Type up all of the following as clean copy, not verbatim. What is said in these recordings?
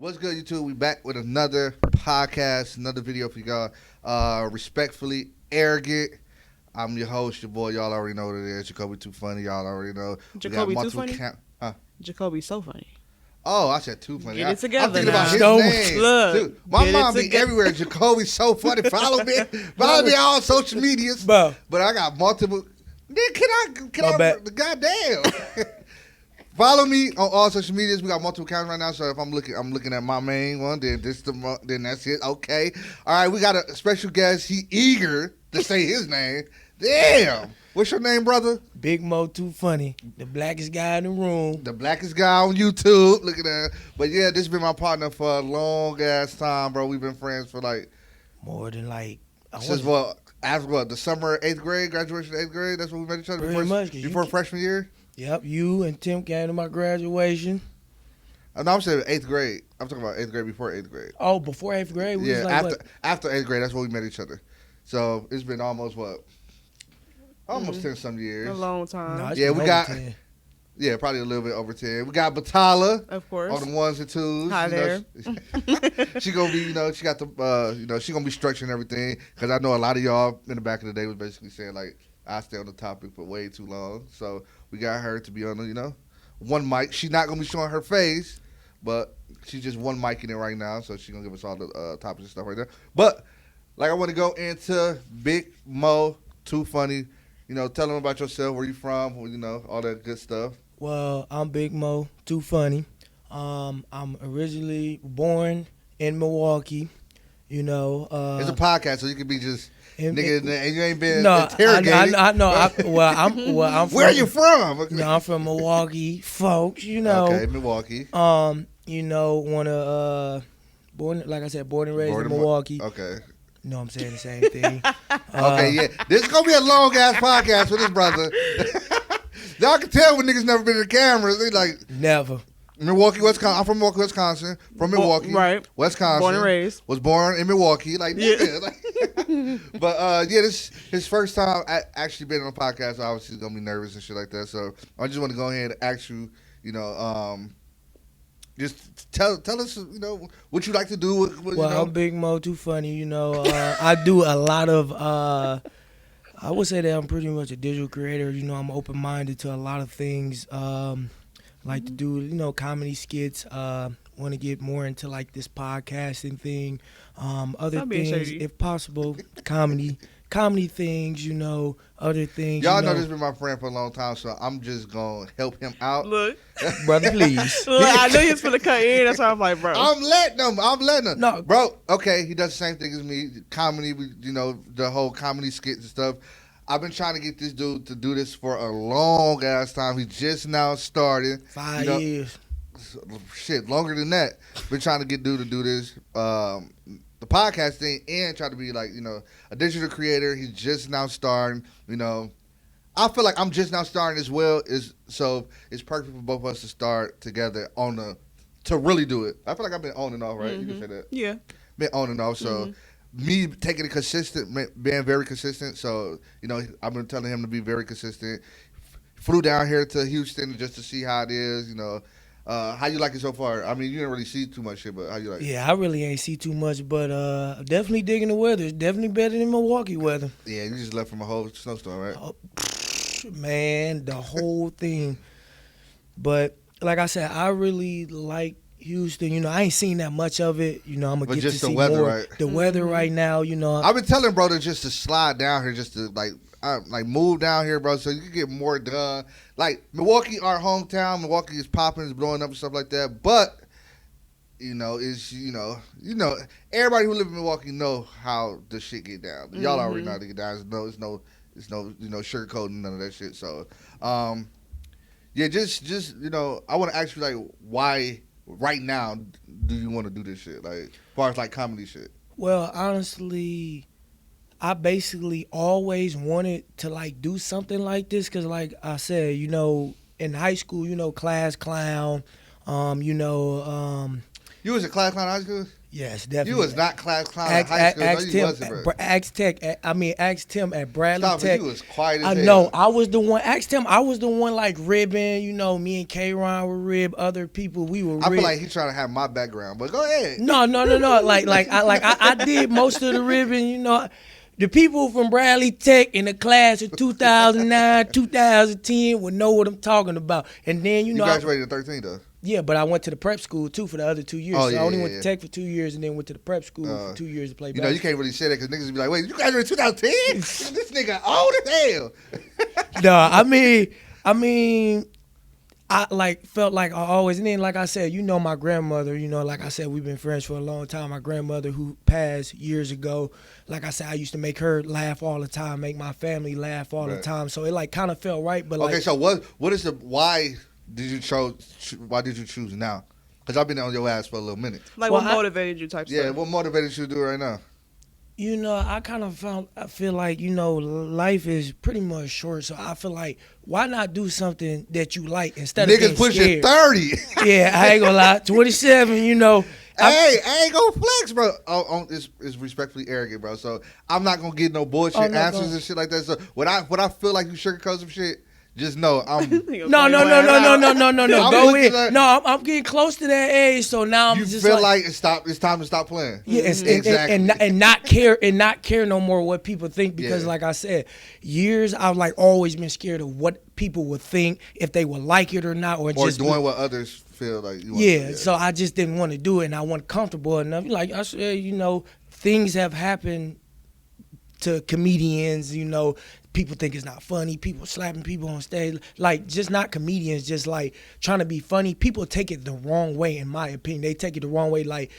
What's good, YouTube? We back with another podcast, another video for y'all. Respectfully arrogant. I'm your host, your boy. Y'all already know what it is. Jacoby Too Funny. Y'all already know. Jacoby Too Funny? Jacoby So Funny. Oh, I said Too Funny. Get it together. I'm thinking now. about his name. Look, Dude, my mom be everywhere. Jacoby So Funny. Follow me on all social medias. Bro. But I got multiple. Man, can I goddamn. Follow me on all social medias. We got multiple accounts right now. So if I'm looking at my main one. Then then that's it. Okay. All right. We got a special guest. He eager to say his name. Damn. What's your name, brother? Big MO2FUNNY, the blackest guy in the room. The blackest guy on YouTube. Look at that. But yeah, this has been my partner for a long ass time, bro. We've been friends for like more than since after the summer 8th grade, graduation 8th grade. That's when we met each other. Before freshman year. Yep, you and Tim came to my graduation. No, I'm saying 8th grade. I'm talking about 8th grade before 8th grade. Oh, before 8th grade? We was like, after 8th grade, that's when we met each other. So it's been almost, almost 10-some years. A long time. No, yeah, we got 10. Yeah, probably a little bit over 10. We got Batala. Of course. On the ones and twos. Hi there. She gonna be, she got the, she gonna be structuring everything. Because I know a lot of y'all in the back of the day was basically saying, like, I stay on the topic for way too long. So we got her to be on the, one mic. She's not going to be showing her face, but she's just one mic in it right now. So she's going to give us all the topics and stuff right there. But, like, I want to go into Big Mo, Too Funny. Tell them about yourself, where you from, all that good stuff. Well, I'm Big Mo, Too Funny. I'm originally born in Milwaukee. It's a podcast, so you can be just... Nigga, and you ain't been interrogated. I know. I'm from, where are you from? I'm from Milwaukee, folks. Okay, Milwaukee. Born like I said, born and raised in Milwaukee. Okay. No, I'm saying the same thing. Okay, yeah. This is gonna be a long ass podcast for this brother. Y'all can tell when niggas never been in the cameras. They like never. Milwaukee, Wisconsin. I'm from Milwaukee, Wisconsin. From Milwaukee, right? Wisconsin. Born and raised. Was born in Milwaukee, like nigga. Yeah. But this his first time actually been on a podcast. So obviously, he's gonna be nervous and shit like that. So I just want to go ahead and ask you, just tell us, what you like to do. I'm Big Mo, Too Funny. I do a lot of. I would say that I'm pretty much a digital creator. I'm open minded to a lot of things. Like to do, comedy skits. Want to get more into like this podcasting thing. Other things, if possible, comedy things. Other things. Y'all know this has been my friend for a long time, so I'm just gonna help him out. Look, brother, please. Look, I knew he was gonna cut in. That's why I'm like, bro. I'm letting him. No, bro. Okay, he does the same thing as me. Comedy, the whole comedy skits and stuff. I've been trying to get this dude to do this for a long ass time. He just now started. 5 years. Shit, longer than that. Been trying to get dude to do this, the podcast thing, and try to be like, a digital creator. He's just now starting. I feel like I'm just now starting as well. So it's perfect for both of us to start together to really do it. I feel like I've been on and off, right? Mm-hmm. You can say that. Yeah. Been on and off. So. Me taking it consistent, being very consistent. So, I've been telling him to be very consistent. Flew down here to Houston just to see how it is, How you like it so far? I mean, you didn't really see too much shit, but how you like it? Yeah, I really ain't see too much, but definitely digging the weather. It's definitely better than Milwaukee weather. Yeah, you just left from a whole snowstorm, right? Oh, man, the whole thing. But like I said, I really like Houston, I ain't seen that much of it. I'm gonna get to see weather, more. Right? The weather right now, I've been telling brother just to slide down here, just to like move down here, bro, so you can get more done. Like Milwaukee, our hometown, Milwaukee is popping, is blowing up and stuff like that. But it's everybody who live in Milwaukee know how the shit get down. Y'all already know how to get down. It's no sugarcoating, none of that shit. So yeah, just I want to ask you like why. Right now, do you want to do this shit? Like, as far as like comedy shit? Well, honestly, I basically always wanted to like do something like this because, like I said, in high school, class clown, You was a class clown in high school? Yes, definitely. You was not class clown in high school. No, you wasn't, bro. Ask Tim at Bradley Stop Tech. it. You was quiet as I hell. know. I was the one. Ask Tim. I was the one like ribbing. You know, me and K-Ron were rib. Other people, we were. I feel like he's trying to have my background, but go ahead. No. I did most of the ribbing. You know, the people from Bradley Tech in the class of 2009, 2010 would know what I'm talking about. And then you graduated in 13 though. Yeah, but I went to the prep school too for the other 2 years. Oh, so I only went to Tech for 2 years and then went to the prep school for 2 years to play basketball. You know, you can't really say that because niggas be like, wait, you graduated in 2010? This nigga old as hell. No, I mean, I like felt like I always, and then like I said, you know, my grandmother, you know, like I said, we've been friends for a long time. My grandmother who passed years ago, like I said, I used to make her laugh all the time, make my family laugh all the time. So it like kind of felt right. But okay, so what is why did you choose now? Because I've been on your ass for a little minute. Like, what motivated you type stuff? Yeah, what motivated you to do it right now? You know, I feel like, you know, life is pretty much short. So I feel like, why not do something that you like instead of being pushing scared? 30. Yeah, I ain't gonna lie. 27, you know. Hey, I ain't gonna flex, bro. It's respectfully arrogant, bro. So I'm not gonna get no bullshit answers and shit like that. So when I feel like you sugarcoat some shit, just know I'm. No. Go in. No, I'm getting close to that age, so now I'm you just feel like it's time to stop playing. Yeah, exactly. And not care no more what people think because, like I said, years I've like always been scared of what people would think if they would like it or not, or just doing what others feel like. You want to. So I just didn't want to do it, and I wasn't comfortable enough. Like I said, you know, things have happened to comedians, you know. People think it's not funny. People slapping people on stage. Like, just not comedians, just like trying to be funny. People take it the wrong way, in my opinion. They take it the wrong way. Like,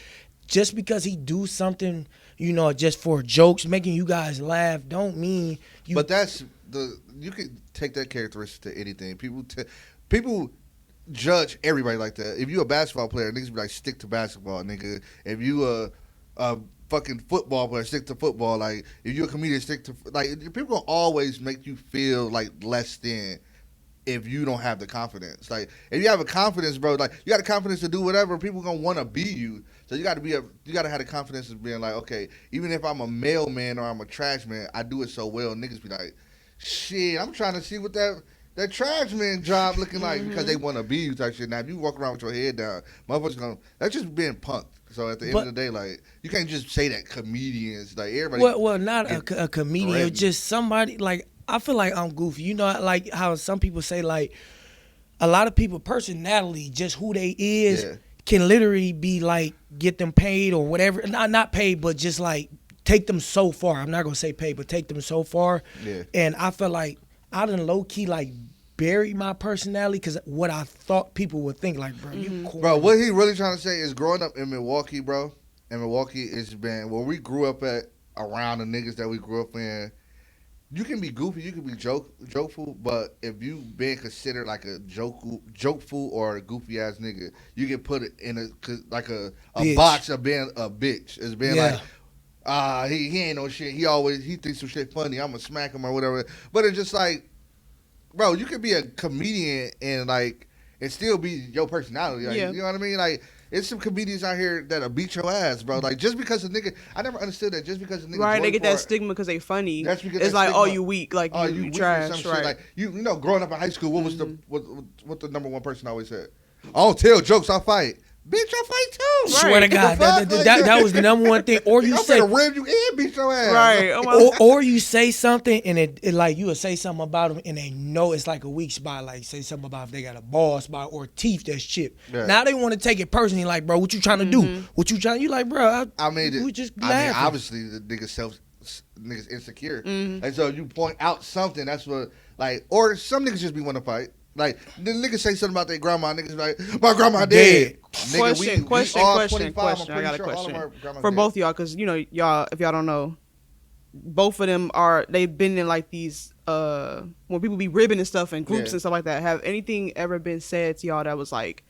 just because he do something, you know, just for jokes, making you guys laugh, don't mean you. But you can take that characteristic to anything. People judge everybody like that. If you a basketball player, niggas be like, stick to basketball, nigga. If you a fucking football player, stick to football. Like, if you're a comedian, stick to people gonna always make you feel like less than if you don't have the confidence. Like, if you have a confidence, bro, like you got the confidence to do whatever, people gonna want to be you. So you gotta have the confidence of being like, okay, even if I'm a mailman or I'm a trash man, I do it so well. Niggas be like, shit, I'm trying to see what that trash man job looking like because they want to be you type shit. Now, if you walk around with your head down, motherfuckers that's just being punked. So at the end of the day, like, you can't just say that comedians, like, everybody. Well, not a comedian, just somebody, like, I feel like I'm goofy. You know, like how some people say, like, a lot of people personality, just who they is, can literally be like, get them paid or whatever. Not paid, but just like take them so far. I'm not going to say paid, but take them so far. Yeah. And I feel like I done low key like buried my personality because what I thought people would think, like, bro, you corny. Bro, what he really trying to say is growing up in Milwaukee, bro, and Milwaukee has been where we grew up at, around the niggas that we grew up in. You can be goofy, you can be jokeful, but if you being considered like a jokeful or a goofy ass nigga, you get put in a box of being a bitch. It's being like, he ain't no shit. He thinks some shit funny. I'm gonna smack him or whatever. But it's just like, bro, you could be a comedian and still be your personality. Like, you know what I mean? Like, it's some comedians out here that'll beat your ass, bro. Like, just because a nigga, I never understood that. Just because a nigga, right? They get that stigma because they funny. That's because it's like, oh, you weak, like you trash, right? Like, you know, growing up in high school, what was what the number one person always said? I don't tell jokes, I fight. Bitch, I fight too. Swear to God, that was the number one thing. Or you say, rib you and beat your ass. Right. Or you say something and it like you would say something about them and they know it's like a weak spot. Like say something about if they got a bald spot or teeth that's chipped. Yeah. Now they want to take it personally. Like, bro, what you trying to do? What you trying? You like, bro? We just laughing. Obviously the niggas insecure, and so you point out something. That's what or some niggas just be want to fight. Like, the niggas say something about their grandma, niggas like, my grandma dead. Question. I got a question for both of y'all, because, you know, y'all, if y'all don't know, both of them they've been in like these, when people be ribbing and stuff and groups and stuff like that. Have anything ever been said to y'all that was like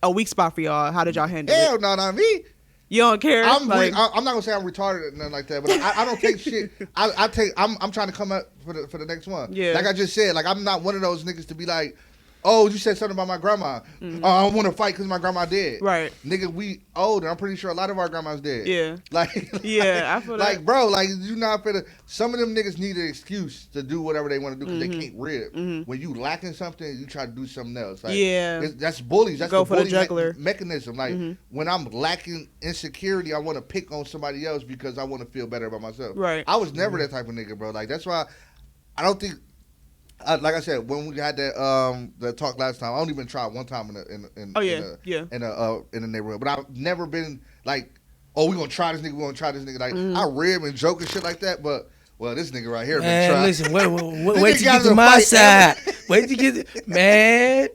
a weak spot for y'all? How did y'all handle it? Hell no, not me. You don't care? I'm not gonna say I'm retarded or nothing like that, but I don't take shit. I'm trying to come up for the next one. Yeah. Like I just said, like I'm not one of those niggas to be like, oh, you said something about my grandma. Oh, I don't want to fight because my grandma dead. Right. Nigga, we older. I'm pretty sure a lot of our grandmas dead. Yeah. I feel like, bro, like, you not finna. Some of them niggas need an excuse to do whatever they want to do because they can't rib. When you lacking something, you try to do something else. Like, that's bullies. That's go the for bully the juggler mechanism. Like, when I'm lacking insecurity, I want to pick on somebody else because I want to feel better about myself. Right. I was never that type of nigga, bro. Like, that's why I don't think. Like I said, when we had that talk last time, I only been tried one time in the neighborhood, but I've never been like, oh, we gonna try this nigga, Like I rib and joke and shit like that, but well, this nigga right here been tried. Listen, wait to get to my side. Wait to get, man.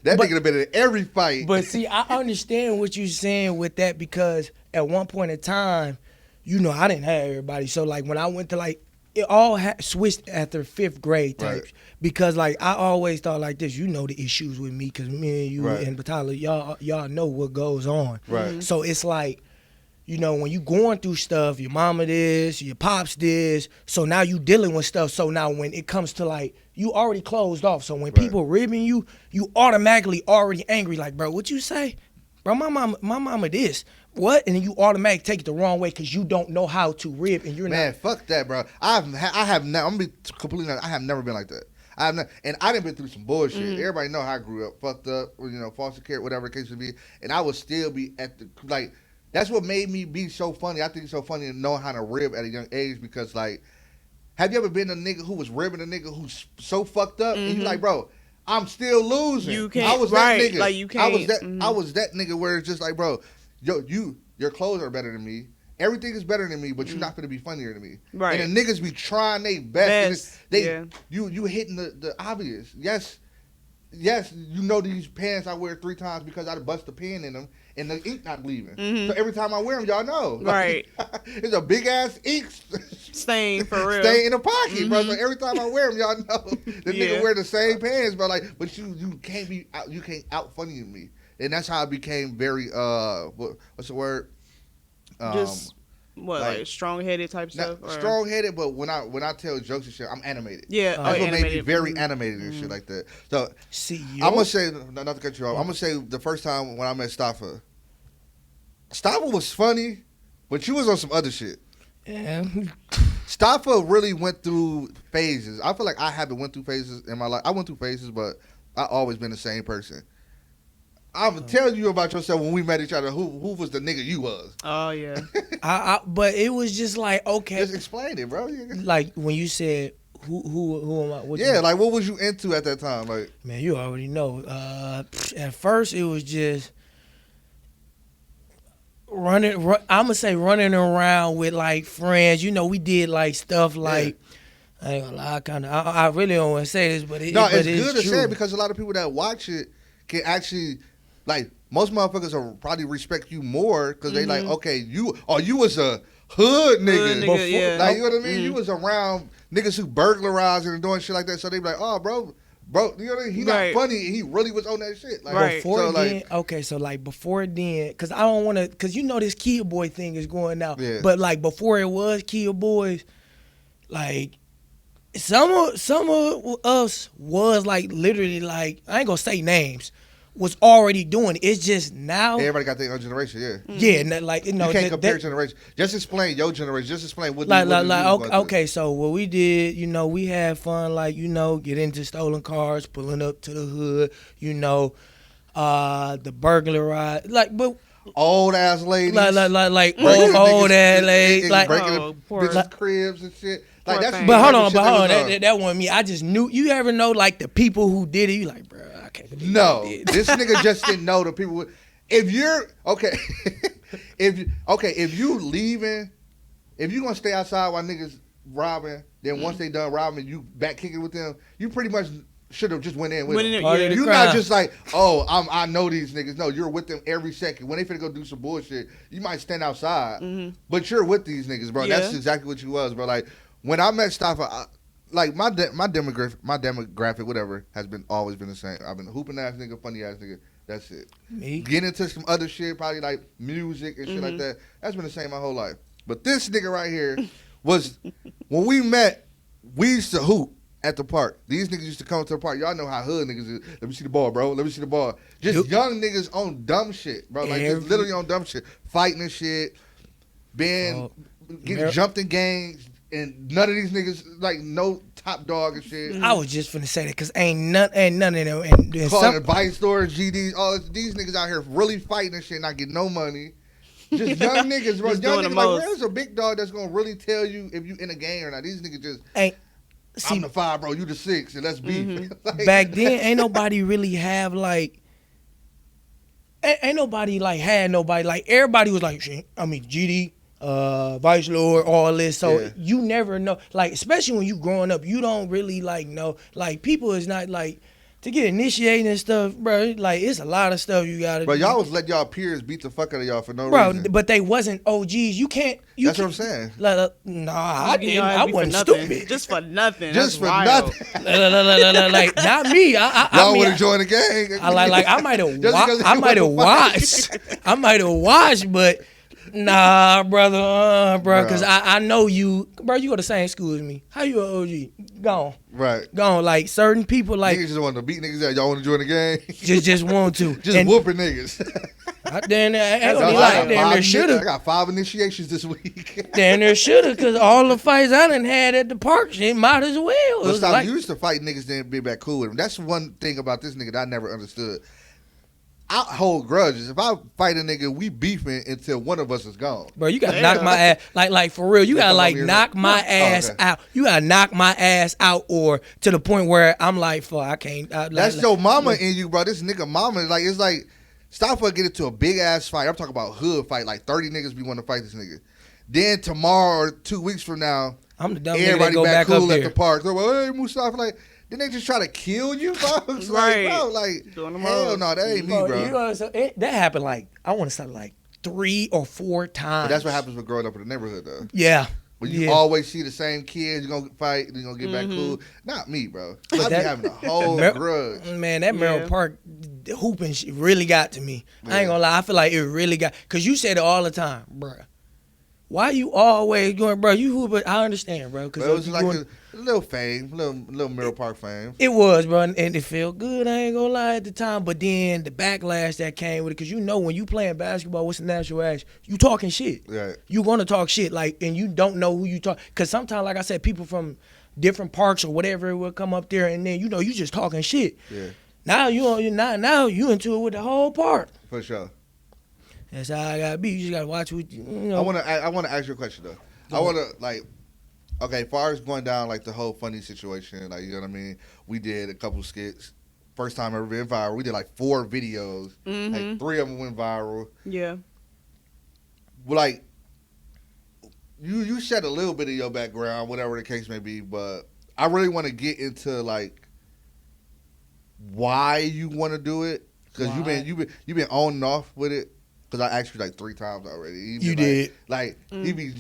That nigga have been in every fight. But see, I understand what you're saying with that because at one point in time, you know, I didn't have everybody. So like when I went to like. It all switched after 5th grade types because like I always thought like this. You know the issues with me because me and you and Batala, y'all know what goes on. Right. So it's like, you know, when you going through stuff, your mama this, your pops this. So now you dealing with stuff. So now when it comes to like you already closed off. So when people ribbing you, you automatically already angry. Like, bro, what you say? Bro, my mama this. What? And then you automatically take it the wrong way because you don't know how to rib and you're not. Man, fuck that, bro. I have never. I'm gonna be completely honest. I have never been like that. I have not, and I done been through some bullshit. Everybody know how I grew up, fucked up, you know, foster care, whatever the case would be. And I would still be at the like. That's what made me be so funny. I think it's so funny to know how to rib at a young age because like, have you ever been a nigga who was ribbing a nigga who's so fucked up and you like, bro, I'm still losing. You can't. I was that nigga. Like you can't. I was that nigga where it's just like, bro. Yo, your clothes are better than me. Everything is better than me, but you're not going to be funnier than me. Right. And the niggas be trying their best. You hitting the obvious. Yes, you know these pants I wear 3 times because I bust a pen in them and the ink not leaving. So every time I wear them, y'all know. Right. It's a big ass ink stain for real. Stain in the pocket, bro. So every time I wear them, y'all know the nigga wear the same pants, but like, but you can't out funny me. And that's how I became very what's the word? Just what like strong-headed type stuff. Strong-headed, but when I tell jokes and shit, I'm animated. Yeah, that's what made me very animated and shit like that. So I'm gonna say, not to cut you off. I'm gonna say the first time when I met Staffa was funny, but you was on some other shit. Yeah. Staffa really went through phases. I feel like I haven't went through phases in my life. I went through phases, but I always been the same person. I'm telling you about yourself when we met each other. Who was the nigga you was? Oh yeah. But it was just like okay. Just explain it, bro. Like when you said who am I? Like what was you into at that time? Like man, you already know. At first it was just running. I'm gonna say running around with like friends. You know, we did like stuff like. I ain't gonna lie, I really don't want to say this, but it's good to true. say it because a lot of people that watch it can actually. Like, most motherfuckers will probably respect you more because they like, okay, you was a hood nigga. Before, like, you know what I mean? You was around niggas who burglarizing and doing shit like that. So they be like, oh, bro, you know what I mean? He not funny. He really was on that shit. Like, before before then, because I don't want to, because you know this Kid Boy thing is going now. Yeah. But, like, before it was Kid Boys, like, some of us was, like, literally, like, I ain't going to say names. Was already doing it. It's just now. Everybody got their own generation, Yeah, like you know, you can't compare generations. Just explain your generation. Just explain what. Okay, so what we did, you know, we had fun. Like you know, get into stolen cars, pulling up to the hood. You know, the burglarize, like but. Old ass ladies, like old ass ladies, like breaking bitches' cribs and shit. Like that's. But hold on, that wasn't me. I just knew. You ever know like the people who did it? You like, bro. No, this nigga just didn't know the people. If you're okay, if you leaving, if you gonna stay outside while niggas robbing, then once they done robbing, you back kicking with them. You pretty much should have just went in with them. You're not just like, oh, I know these niggas. No, you're with them every second. When they finna go do some bullshit, you might stand outside, but you're with these niggas, bro. Yeah. That's exactly what you was, bro. Like when I met Staffa. Like my demographic, whatever, has always been the same. I've been a hooping ass nigga, funny ass nigga. That's it. Me getting into some other shit, probably like music and shit like that. That's been the same my whole life. But this nigga right here was when we met. We used to hoop. at the park. These niggas used to come to the park. Y'all know how hood niggas is. Let me see the ball, bro. Let me see the ball. Just young niggas on dumb shit, bro. Like, just literally on dumb shit. Fighting and shit. Getting jumped in gangs. And none of these niggas, like, no top dog and shit. I was just finna say that, because ain't none of them. And calling advice stores, GDs, all this, these niggas out here really fighting and shit, not getting no money. Just young niggas, bro. Young niggas, like, where's a big dog that's gonna really tell you if you in a gang or not? These niggas just, I'm the 5, bro, you the 6, and let's beef. Like, back then, ain't nobody really have, like, ain't nobody, like, had nobody, like, everybody was like, GD. Vice Lord, all this. So you never know, like, especially when you growing up, you don't really like know, like, people is not like to get initiated and stuff, bro. Like, it's a lot of stuff you gotta. But y'all was let y'all peers beat the fuck out of y'all for no reason. But they wasn't OGs. You can't. That's what I'm saying. I wasn't stupid. Just for nothing. Just for nothing. Like, not me. Y'all would have joined the gang. I might have watched, but. Nah, brother, because I know you, bro. You go to the same school as me. How you an OG? Gone. Right. Gone. Like, certain people, like, niggas just want to beat niggas out. Y'all want to join the gang? just want to. Just whooping niggas. Damn there shoulda. I got 5 initiations this week. Damn there shoulda, because all the fights I done had at the park, it might as well. But stop, you used to fight niggas, then be back cool with them. That's one thing about this nigga that I never understood. I hold grudges. If I fight a nigga, we beefing until one of us is gone. Bro, you gotta knock my ass, like for real. You gotta like knock my ass out. You gotta knock my ass out, or to the point where I'm like, fuck, I can't. That's your mama in you, bro. This nigga mama, like, it's like, stop for get into a big ass fight. I'm talking about hood fight, like 30 niggas be want to fight this nigga. Then tomorrow or 2 weeks from now, I'm the dumb everybody nigga that go back cool up at there. the park. They're like, hey, Mustafa, like. Then they just try to kill you, folks. Right. Like, bro, like, hell no, that ain't me, bro. You know, that happened, like, I want to say, like, 3 or 4 times. But that's what happens with growing up in the neighborhood, though. Yeah. When you always see the same kids, you're going to fight, you're going to get back cool. Not me, bro. I be having a whole grudge. Man, that Merrill Park hooping shit really got to me. I ain't going to lie. I feel like it really got, because you said it all the time, bro. Why you always going, bro? You hoop, I understand, bro. Because it was like a little fame, little Merrill Park fame. It was, bro, and it felt good. I ain't gonna lie at the time, but then the backlash that came with it, because you know when you playing basketball, what's the natural action? You talking shit. Right. You gonna talk shit, like, and you don't know who you talk. Because sometimes, like I said, people from different parks or whatever will come up there, and then you just talking shit. Yeah. Now you into it with the whole park. For sure. That's how I gotta be. You just gotta watch what you know. I wanna ask you a question though. I wanna, like, okay, far as going down like the whole funny situation, like, you know what I mean? We did a couple skits. First time ever been viral. We did like 4 videos. Like 3 of them went viral. Yeah. Well, like, you shed a little bit of your background, whatever the case may be, but I really want to get into like why you want to do it, because you've been on and off with it. Because I asked you like 3 times already. You did. Like, he be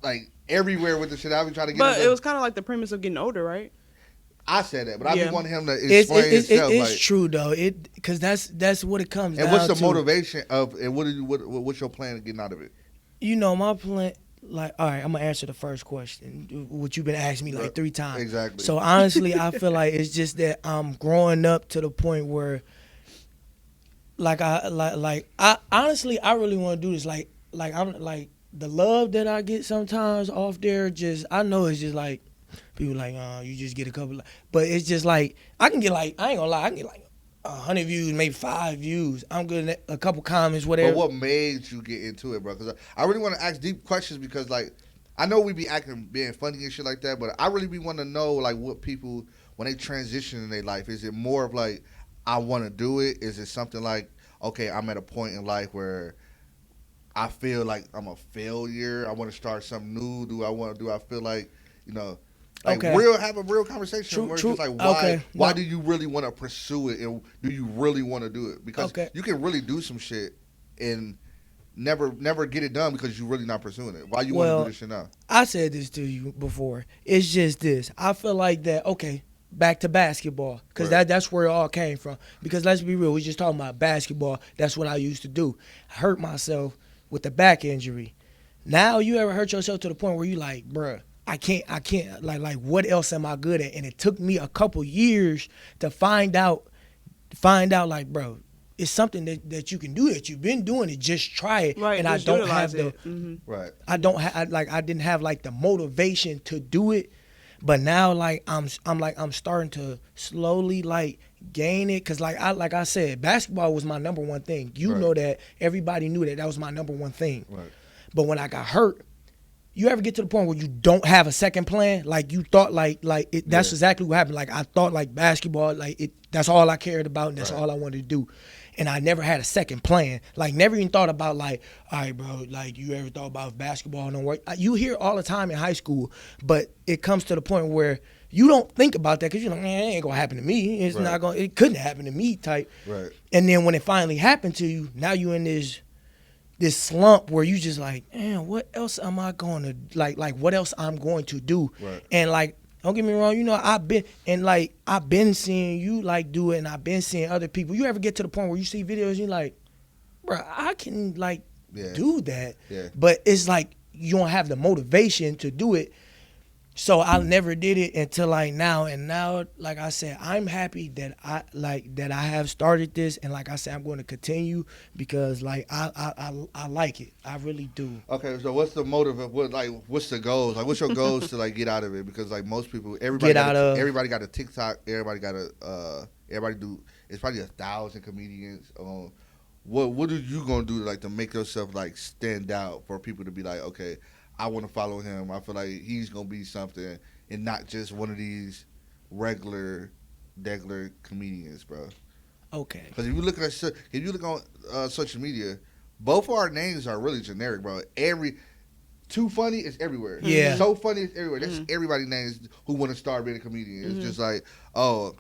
like everywhere with the shit. I be trying to get. But it was kind of like the premise of getting older, right? I said that, but I be wanting him to explain himself. It's like, true though. Because that's what it comes down to. And what's the motivation of? And what's your plan of getting out of it? You know, my plan. Like, all right, I'm gonna answer the first question, what you've been asking me like 3 times. Exactly. So honestly, I feel like it's just that I'm growing up to the point where. I honestly really want to do this. Like I'm like the love that I get sometimes off there. Just I know it's just like people like you just get a couple, but it's just like I can get like I ain't gonna lie, I can get like 100 views, maybe 5 views. I'm good at a couple comments, whatever. But what made you get into it, bro? Because I really want to ask deep questions, because like I know we be being funny and shit like that, but I really be want to know like what people when they transition in their life. Is it more of like I want to do it? Is it something like, okay, I'm at a point in life where I feel like I'm a failure. I want to start something new. Do I feel like, you know, like have a real conversation where it's just like why do you really want to pursue it, and do you really want to do it? Because you can really do some shit and never get it done because you're really not pursuing it. Why you want to do this shit now? I said this to you before. It's just this. I feel like that, okay, back to basketball, because that's where it all came from. Because let's be real, we just talking about basketball. That's what I used to do. I hurt myself with the back injury. Now, you ever hurt yourself to the point where you like, bruh, I can't like what else am I good at? And it took me a couple years to find out like, bro, it's something that you can do, that you've been doing it. Just try it. Right, and I don't have the right. I don't have like I didn't have like the motivation to do it, but now like I'm starting to slowly like gain it, cause like I said, basketball was my number one thing. You know that, everybody knew that was my number one thing. Right. But when I got hurt, you ever get to the point where you don't have a second plan? Like you thought that's exactly what happened. Like I thought like basketball, that's all I cared about and that's all I wanted to do. And I never had a second plan. Like never even thought about like, all right, bro, like you ever thought about if basketball don't work? You hear all the time in high school, but it comes to the point where you don't think about that because you're like, man, it ain't gonna happen to me. It's not gonna, it couldn't happen to me type. Right. And then when it finally happened to you, now you in this slump where you just like, man, what else am I going to like what else I'm going to do? Right. And like, don't get me wrong, you know, I've been seeing you like do it, and I've been seeing other people. You ever get to the point where you see videos and you're like, bro, I can like do that. Yeah. But it's like you don't have the motivation to do it. So I never did it until like now, and now, like I said, I'm happy that I have started this, and like I said, I'm going to continue because like I like it, I really do. Okay, so what's the motive of what's the goals? Like, what's your goals to like get out of it? Because like most people, everybody got a TikTok, everybody do. It's probably 1,000 comedians. What are you gonna do to make yourself like stand out for people to be like, okay, I want to follow him. I feel like he's gonna be something, and not just one of these regular comedians, bro. Okay. Because if you look on social media, both of our names are really generic, bro. Too Funny is everywhere. Yeah. So Funny is everywhere. That's everybody's names who want to start being a comedian. It's just like, oh,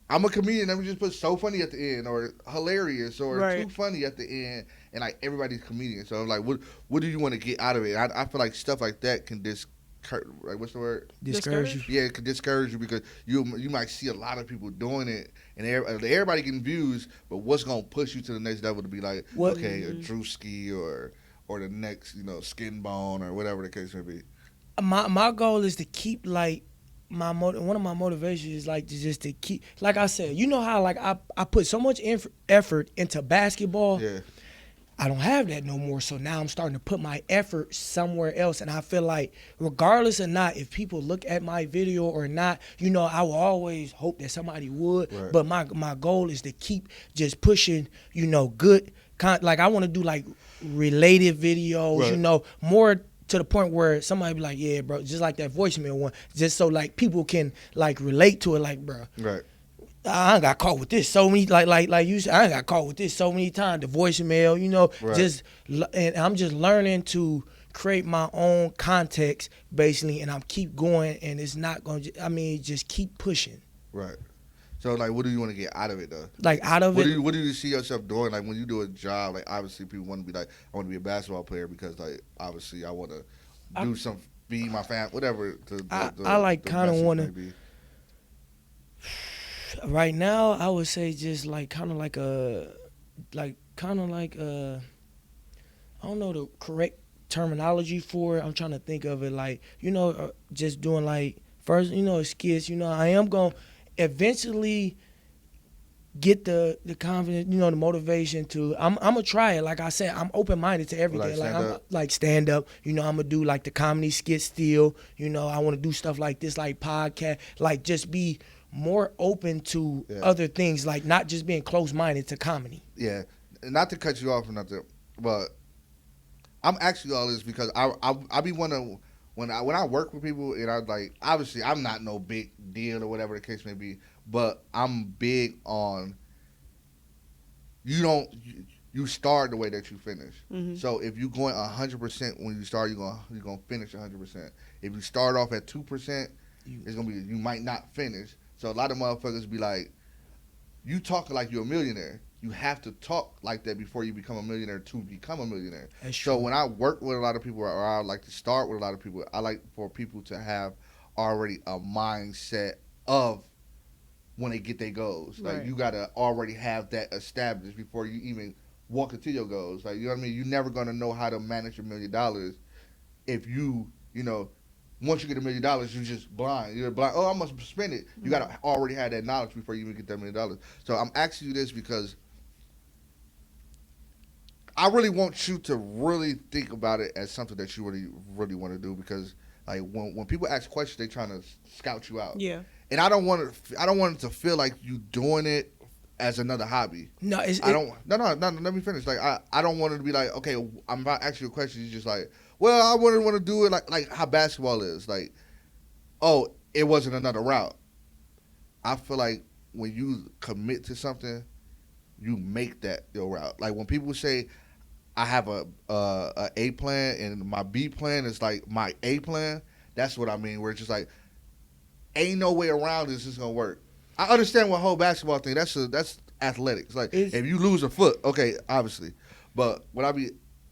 I'm a comedian. Let me just put So Funny at the end, or hilarious, or Too Funny at the end, and like everybody's comedian. So like, what do you want to get out of it? I feel like stuff like that can what's the word? Discourage you. Yeah, it can discourage you because you might see a lot of people doing it, and everybody getting views. But what's gonna push you to the next level to be like, okay, a Drewski or the next, Skin Bone or whatever the case may be. My goal is to keep like. One of my motivations is like to keep, like I said, you know how like I put so much effort into basketball. Yeah. I don't have that no more, so now I'm starting to put my effort somewhere else, and I feel like regardless or not, if people look at my video or not, I will always hope that somebody would. Right. But my goal is to keep just pushing, good like I want to do like related videos, more to the point where somebody be like, yeah, bro, just like that voicemail one, just so like people can like relate to it, like, bro. Right. I got caught with this so many, like you said, I got caught with this so many times, the voicemail, right. And I'm just learning to create my own context, basically, and I'm keep going, and it's not going to, just keep pushing. Right. So, like, what do you want to get out of it, though? Like, out of it? What do you see yourself doing? Like, when you do a job, like, obviously people want to be like, I want to be a basketball player because, like, obviously I want to feed my family, whatever. I like kind of want to. Right now, I would say just like kind of like I don't know the correct terminology for it. I'm trying to think of it like, just doing like first, skits. I am going to eventually get the confidence, the motivation to. I'm gonna try it. Like I said, I'm open minded to everything. Like stand up. I'm gonna do like the comedy skit still. I want to do stuff like this, like podcast, like just be more open to other things, like not just being closed-minded to comedy. Yeah, not to cut you off or nothing, but I'm actually all this because I be wanting when I work with people, and I like, obviously I'm not no big deal or whatever the case may be, but I'm big on you start the way that you finish. Mm-hmm. So if you're going 100% when you start, you're gonna finish 100%. If you start off at 2%, it's gonna be you might not finish. So a lot of motherfuckers be like, you talk like you're a millionaire. You have to talk like that before you become a millionaire to become a millionaire. So when I work with a lot of people, or I like to start with a lot of people, I like for people to have already a mindset of when they get their goals. Like, you got to already have that established before you even walk into your goals. Like, you know what I mean? You're never going to know how to manage $1 million if you once you get $1 million, you're just blind. You're blind. Oh, I must spend it. You gotta already have that knowledge before you even get that $1 million. So I'm asking you this because I really want you to really think about it as something that you really, really want to do, because like when people ask questions, they trying to scout you out. Yeah. And I don't want it to feel like you doing it as another hobby. No, No. Let me finish. Like I don't want it to be like, okay, I'm about to ask you a question. You just like, well, I wouldn't want to do it like how basketball is. Like, oh, it wasn't another route. I feel like when you commit to something, you make that your route. Like when people say, I have a A plan and my B plan is like my A plan. That's what I mean. Where it's just like, ain't no way around this is gonna work. I understand what whole basketball thing. That's athletics. Like if you lose a foot, okay, obviously. But what I be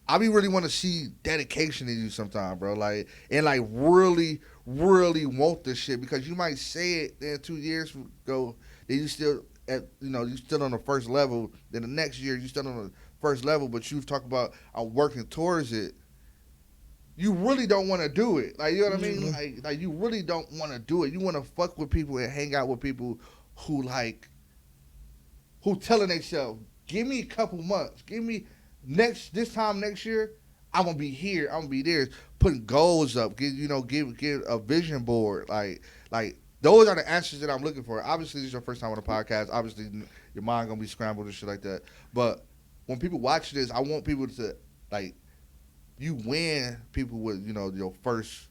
really want to see dedication in you sometime, bro. Like and like really, really want this shit, because you might say it then 2 years ago, then you still you still on the first level. Then the next year you still on the first level, but you've talked about I'm working towards it. You really don't want to do it. Like, you know what I mean? Like you really don't want to do it. You want to fuck with people and hang out with people who telling themselves, give me a couple months. Give me this time next year, I'm going to be here. I'm going to be there. Putting goals up. Give a vision board. Like those are the answers that I'm looking for. Obviously, this is your first time on a podcast. Obviously, your mind going to be scrambled and shit like that. But when people watch this, I want people to, like, you win people with, your first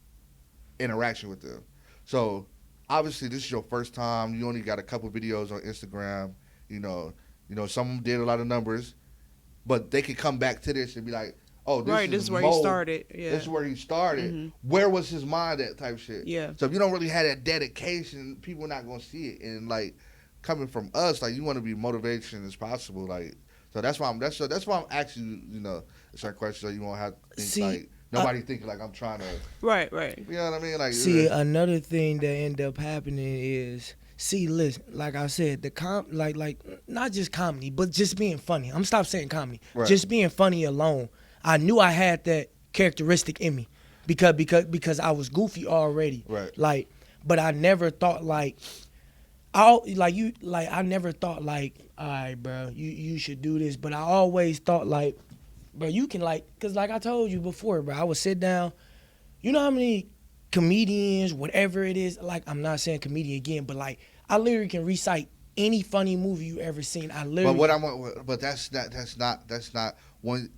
interaction with them. So, obviously, this is your first time. You only got a couple videos on Instagram. Some of them did a lot of numbers. But they could come back to this and be like, oh, this is where he started. Yeah. This is where he started. Mm-hmm. Where was his mind at type shit? Yeah. So, if you don't really have that dedication, people are not going to see it. And, like, coming from us, like, you want to be motivation as possible. Like, so that's why I'm asking you, certain questions, so you won't have to think nobody thinking like I'm trying to. Right. You know what I mean? Like, another thing that end up happening is, listen, like I said, like not just comedy, but just being funny. I'm stop saying comedy. Right. Just being funny alone. I knew I had that characteristic in me because I was goofy already. Right. Like, but I never thought I never thought like, all right, bro, you should do this. But I always thought like, bro, you can because like I told you before, bro, I would sit down. You know how many comedians, whatever it is, like I'm not saying comedian again, but like I literally can recite any funny movie you ever seen. But that's not one.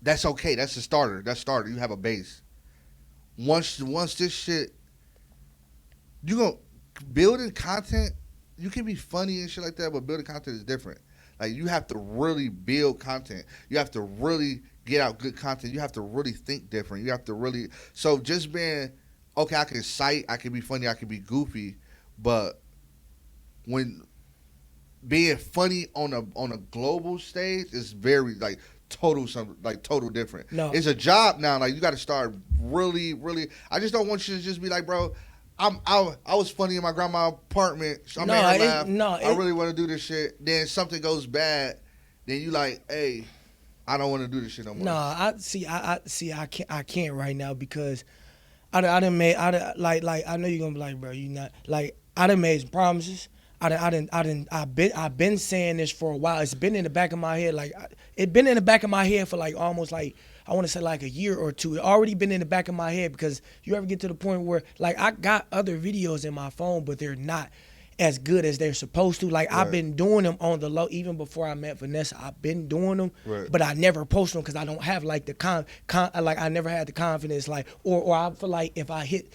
That's okay. That's the starter. You have a base. Once this shit, you gonna building content. You can be funny and shit like that, but building content is different. Like, you have to really build content. You have to really get out good content. You have to really think different. You have to really... So, just being... Okay, I can cite, I can be funny, I can be goofy, but when being funny on a global stage is very, total different. No. It's a job now. Like, you got to start really, really... I just don't want you to just be like, bro... I was funny in my grandma's apartment. So I made her laugh. I really want to do this shit. Then something goes bad. Then you like, hey, I don't want to do this shit no more. No, I can't right now because I done made I know you're gonna be like, bro, you not like I done made some promises. I've been saying this for a while. It's been in the back of my head. It's been in the back of my head for almost I want to say a year or two. It already been in the back of my head because you ever get to the point where I got other videos in my phone, but they're not as good as they're supposed to. Right. I've been doing them on the low even before I met Vanessa. I've been doing them, right. But I never post them because I don't have the I never had the confidence or I feel like if I hit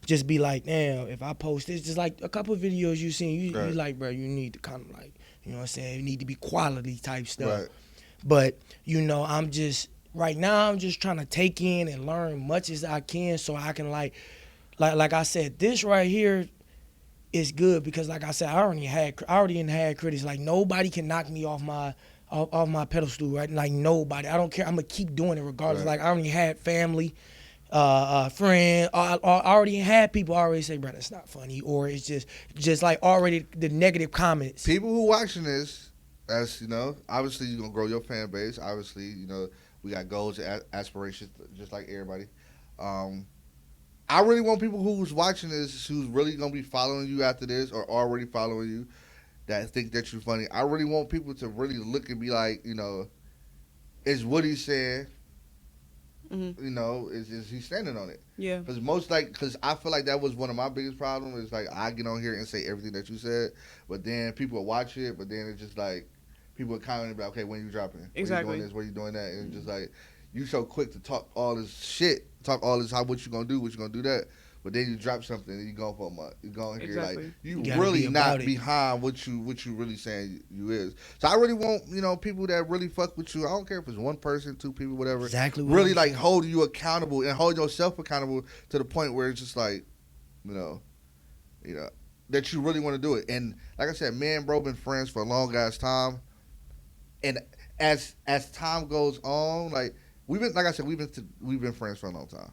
just be like, damn, if I post this, just a couple of videos you seen, you like, bro, you need to kind of you know what I'm saying, you need to be quality type stuff. Right. But, I'm just, right now, I'm just trying to take in and learn much as I can so I can, like I said, this right here is good because, like I said, I already had critics. Nobody can knock me off my pedestal, right? Nobody. I don't care. I'm going to keep doing it regardless. Right. I already had family, friend. I already had people already say, bro, that's not funny. Or it's just already the negative comments. People who watching this, as obviously you're gonna grow your fan base. Obviously, we got goals and aspirations just like everybody. I really want people who's watching this, who's really gonna be following you after this, or already following you, that think that you're funny. I really want people to really look and be like, is what he's saying. Is he standing on it? Yeah. Because I feel like that was one of my biggest problems. Is like I get on here and say everything that you said, but then people will watch it, but then it's just like people would comment about, okay, when you dropping? Exactly. When you doing this? When you doing that? And it's just like you so quick to talk all this shit, talk all this what you gonna do, what you gonna do that. But then you drop something and you go for a month. You go in here exactly. like you really not behind what you really saying you is. So I really want people that really fuck with you. I don't care if it's one person, two people, whatever. Exactly. Really like hold you accountable and hold yourself accountable to the point where it's just like, that you really want to do it. And like I said, me and bro been friends for a long ass time. And as time goes on, like we've been friends for a long time.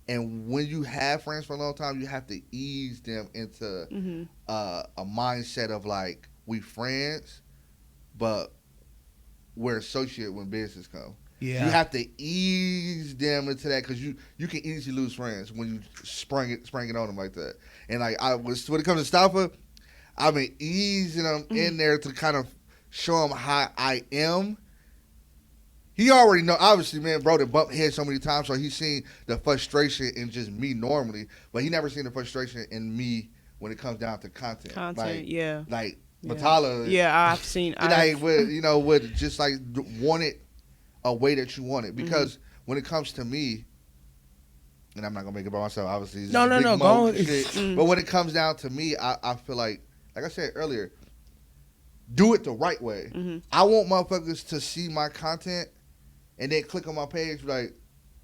And when you have friends for a long time, you have to ease them into a mindset of like, we friends, but we're associates when business comes. Yeah. You have to ease them into that because you can easily lose friends when you spring it on them like that. And like when it comes to Stopper, I've been easing them in there to kind of show them how I am. He already know, obviously, man, bro, that bumped heads so many times, so he's seen the frustration in just me normally, but he never seen the frustration in me when it comes down to content. Like Matala. Yeah, I've seen. With just like want it a way that you want it. Because when it comes to me, and I'm not gonna make it by myself, obviously. No, go on. But when it comes down to me, I feel like I said earlier, do it the right way. I want motherfuckers to see my content and then click on my page like,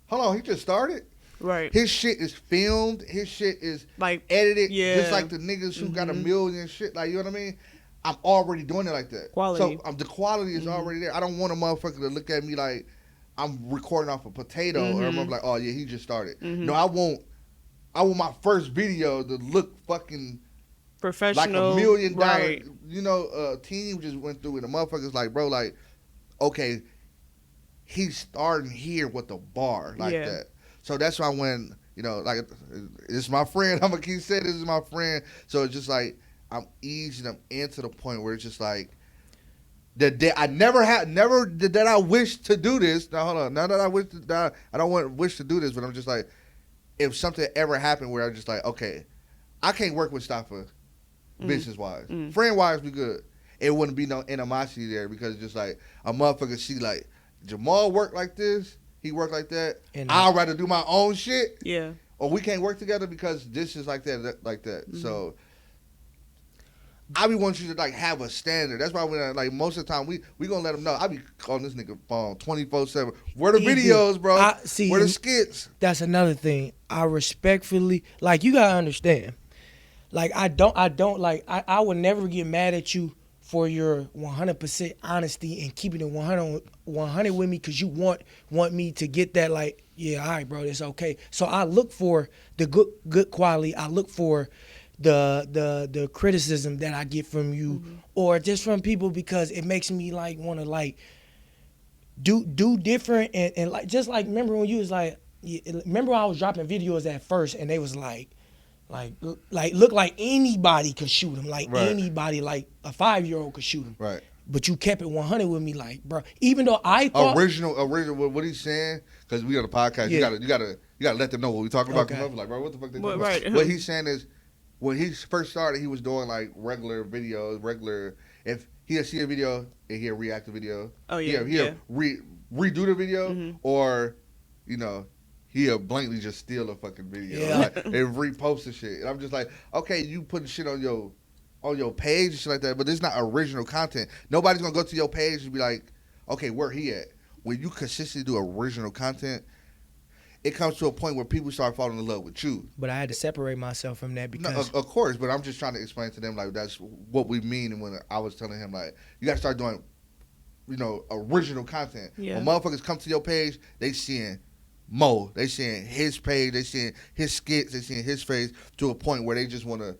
hold on, he just started? Right. His shit is filmed. His shit is like edited. Just like the niggas who got a million shit. Like, you know what I mean? I'm already doing it like that. Quality. So the quality is already there. I don't want a motherfucker to look at me like I'm recording off a potato or I'm like, oh yeah, he just started. No, I want my first video to look fucking professional, like $1 million. Right. Team just went through it. The motherfuckers like, bro, like, okay, he's starting here with the bar like that. So that's why when, like, it's my friend. I'm going to keep saying this is my friend. So it's just like, I'm easing them into the point where it's just like, I wish to do this. Now, hold on. Now that I don't wish to do this, but I'm just like, if something ever happened where I'm just like, okay, I can't work with Staffa business-wise. Friend-wise, we good. It wouldn't be no animosity there because just like, a motherfucker see like, Jamal work like this, he work like that. And I'd rather do my own shit. Yeah. Or we can't work together because this is like that. So I be wanting you to like have a standard. That's why when like most of the time we gonna let them know. I be calling this nigga phone 24/7. Where the videos, bro? Where the skits? That's another thing. I respectfully you gotta understand. Like I would never get mad at you for your 100% honesty and keeping it 100 with me because you want me to get that like, yeah, all right, bro, it's okay. So I look for the good quality. I look for the criticism that I get from you or just from people because it makes me like want to like do different and like just like remember when you was like remember when I was dropping videos at first and they was like look like anybody could shoot him, like anybody, like a 5-year-old could shoot him. Right. But you kept it 100 with me, like, bro. Even though I thought original. What he's saying? Because we on the podcast, you gotta let them know what we talking about. Okay. Like, bro, what the fuck they talking about? What he's saying is, when he first started, he was doing like regular videos. If he'll see a video and he'll react to the video. Oh yeah. He'll redo the video or, he'll blankly just steal a fucking video and repost the shit. And I'm just like, okay, you putting shit on your page and shit like that, but it's not original content. Nobody's gonna go to your page and be like, okay, where he at? When you consistently do original content, it comes to a point where people start falling in love with you. But I had to separate myself from that because... No, of course, but I'm just trying to explain to them, like, that's what we mean. And when I was telling him, like, you got to start doing, original content. Yeah. When motherfuckers come to your page, they seeing Mo. They seeing his page. They seeing his skits. They seeing his face to a point where they just want to,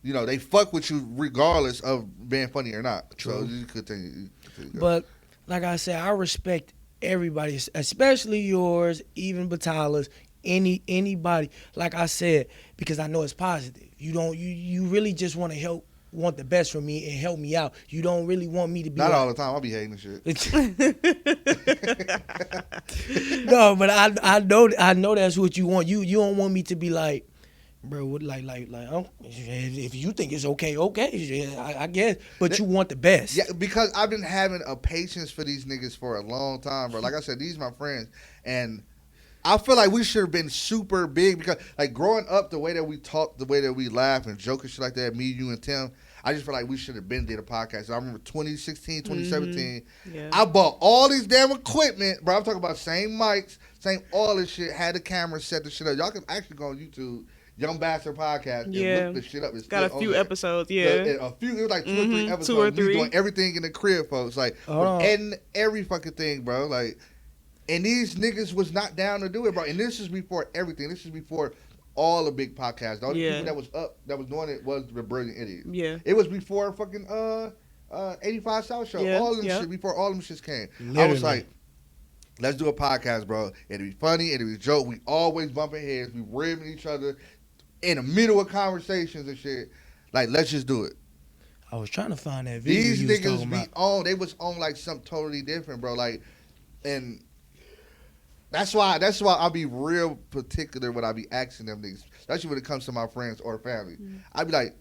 they fuck with you regardless of being funny or not. True. So you continue. But like I said, I respect everybody, especially yours, even Batala's, anybody, like I said, because I know it's positive. You really just want to want the best for me and help me out. You don't really want me to be not all the time. I'll be hating shit. No, but I know that's what you want. You don't want me to be like, bro, if you think it's okay, I guess. But you want the best. Yeah, because I've been having a patience for these niggas for a long time, bro. Like I said, these my friends, and I feel like we should have been super big because, like, growing up, the way that we talk, the way that we laugh and joke and shit like that, me, you, and Tim, I just feel like we should have been did a podcast. I remember 2016, 2017, I bought all these damn equipment, bro. I'm talking about same mics, same all this shit, had the camera set the shit up. Y'all can actually go on YouTube, Young Bastard Podcast, and look the shit up. It's got a few episodes, it was like 2 or 3 episodes. 2 or 3. We doing everything in the crib, folks. Like, editing every fucking thing, bro. Like, and these niggas was not down to do it, bro. And this is before everything. This is before all the big podcasts. The only people that was up, that was doing it was the Brilliant Idiot. Yeah. It was before fucking 85 South Show. Yeah. All them shit, before all them shits came. Literally. I was like, let's do a podcast, bro. It'll be funny, it'll be a joke. We always bumping heads. We ribbing each other in the middle of conversations and shit. Like, let's just do it. I was trying to find that video. These niggas be on, they was on like something totally different, bro. Like, and that's why I'll be real particular when I be asking them niggas, especially when it comes to my friends or family. I be like,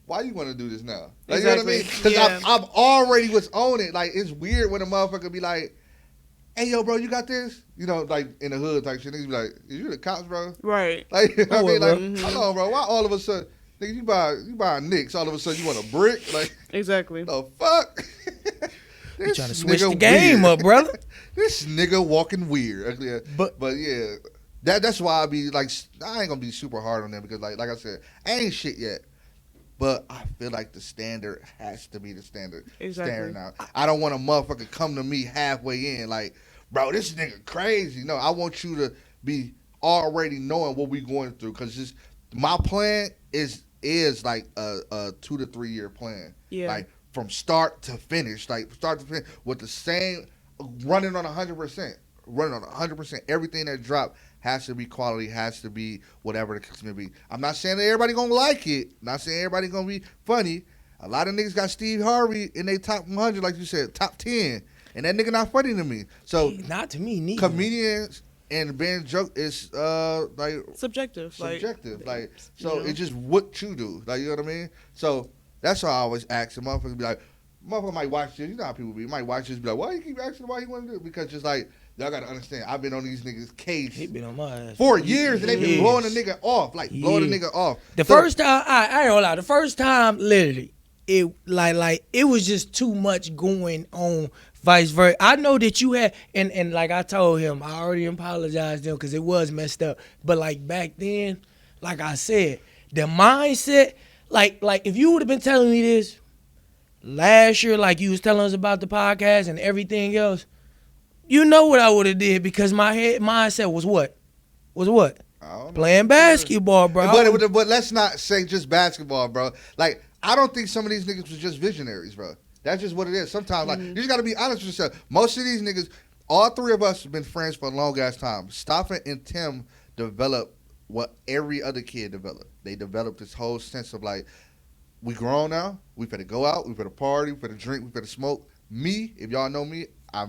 why you want to do this now? Like, exactly. You know what I mean? Because I've already was on it. Like, it's weird when a motherfucker be like, hey, yo, bro, you got this? You know, like, in the hood type shit. Niggas be like, is you the cops, bro? Right. Like, you know what I mean? Like, hold on, bro. Why all of a sudden, nigga, you buy Knicks, all of a sudden you want a brick? Like, exactly. The fuck? You trying to switch the game up, brother. This nigga walking weird. But yeah, that's why I be like, I ain't gonna be super hard on them because like I said, I ain't shit yet. But I feel like the standard has to be the standard. Exactly. Standard now. I don't want a motherfucker come to me halfway in like, bro, this nigga crazy. No, I want you to be already knowing what we going through because my plan is like a 2 to 3 year plan. Yeah. Like, from start to finish, with the same, running on 100%. Everything that dropped has to be quality, has to be whatever the case may be. I'm not saying that everybody gonna like it. Not saying everybody gonna be funny. A lot of niggas got Steve Harvey in their top 100, like you said, top 10, and that nigga not funny to me. So not to me neither. Comedians and being joke is like subjective. Like, so it's just what you do. Like, you know what I mean? So that's why I always ask. And motherfuckers be like, motherfucker might watch this. You know how people be. Might watch this, be like, why you keep asking why you want to do it? Because just like, y'all got to understand, I've been on these niggas' case. He been on my ass for years, and they been blowing a nigga off. Like, blowing a nigga off. The first time, I ain't gonna lie, the first time, literally, it like it was just too much going on, vice versa. I know that you had, and like I told him, I already apologized to him because it was messed up. But like back then, like I said, the mindset, like if you would have been telling me this last year, like you was telling us about the podcast and everything else, you know what I would have did because my mindset was what? Playing basketball, bro. But let's not say just basketball, bro. Like, I don't think some of these niggas was just visionaries, bro. That's just what it is. Sometimes, like, you just got to be honest with yourself. Most of these niggas, all three of us have been friends for a long ass time. Stoffin and Tim developed what every other kid developed. They developed this whole sense of like, we grown now. We better go out. We better party. We better drink. We better smoke. Me, if y'all know me, I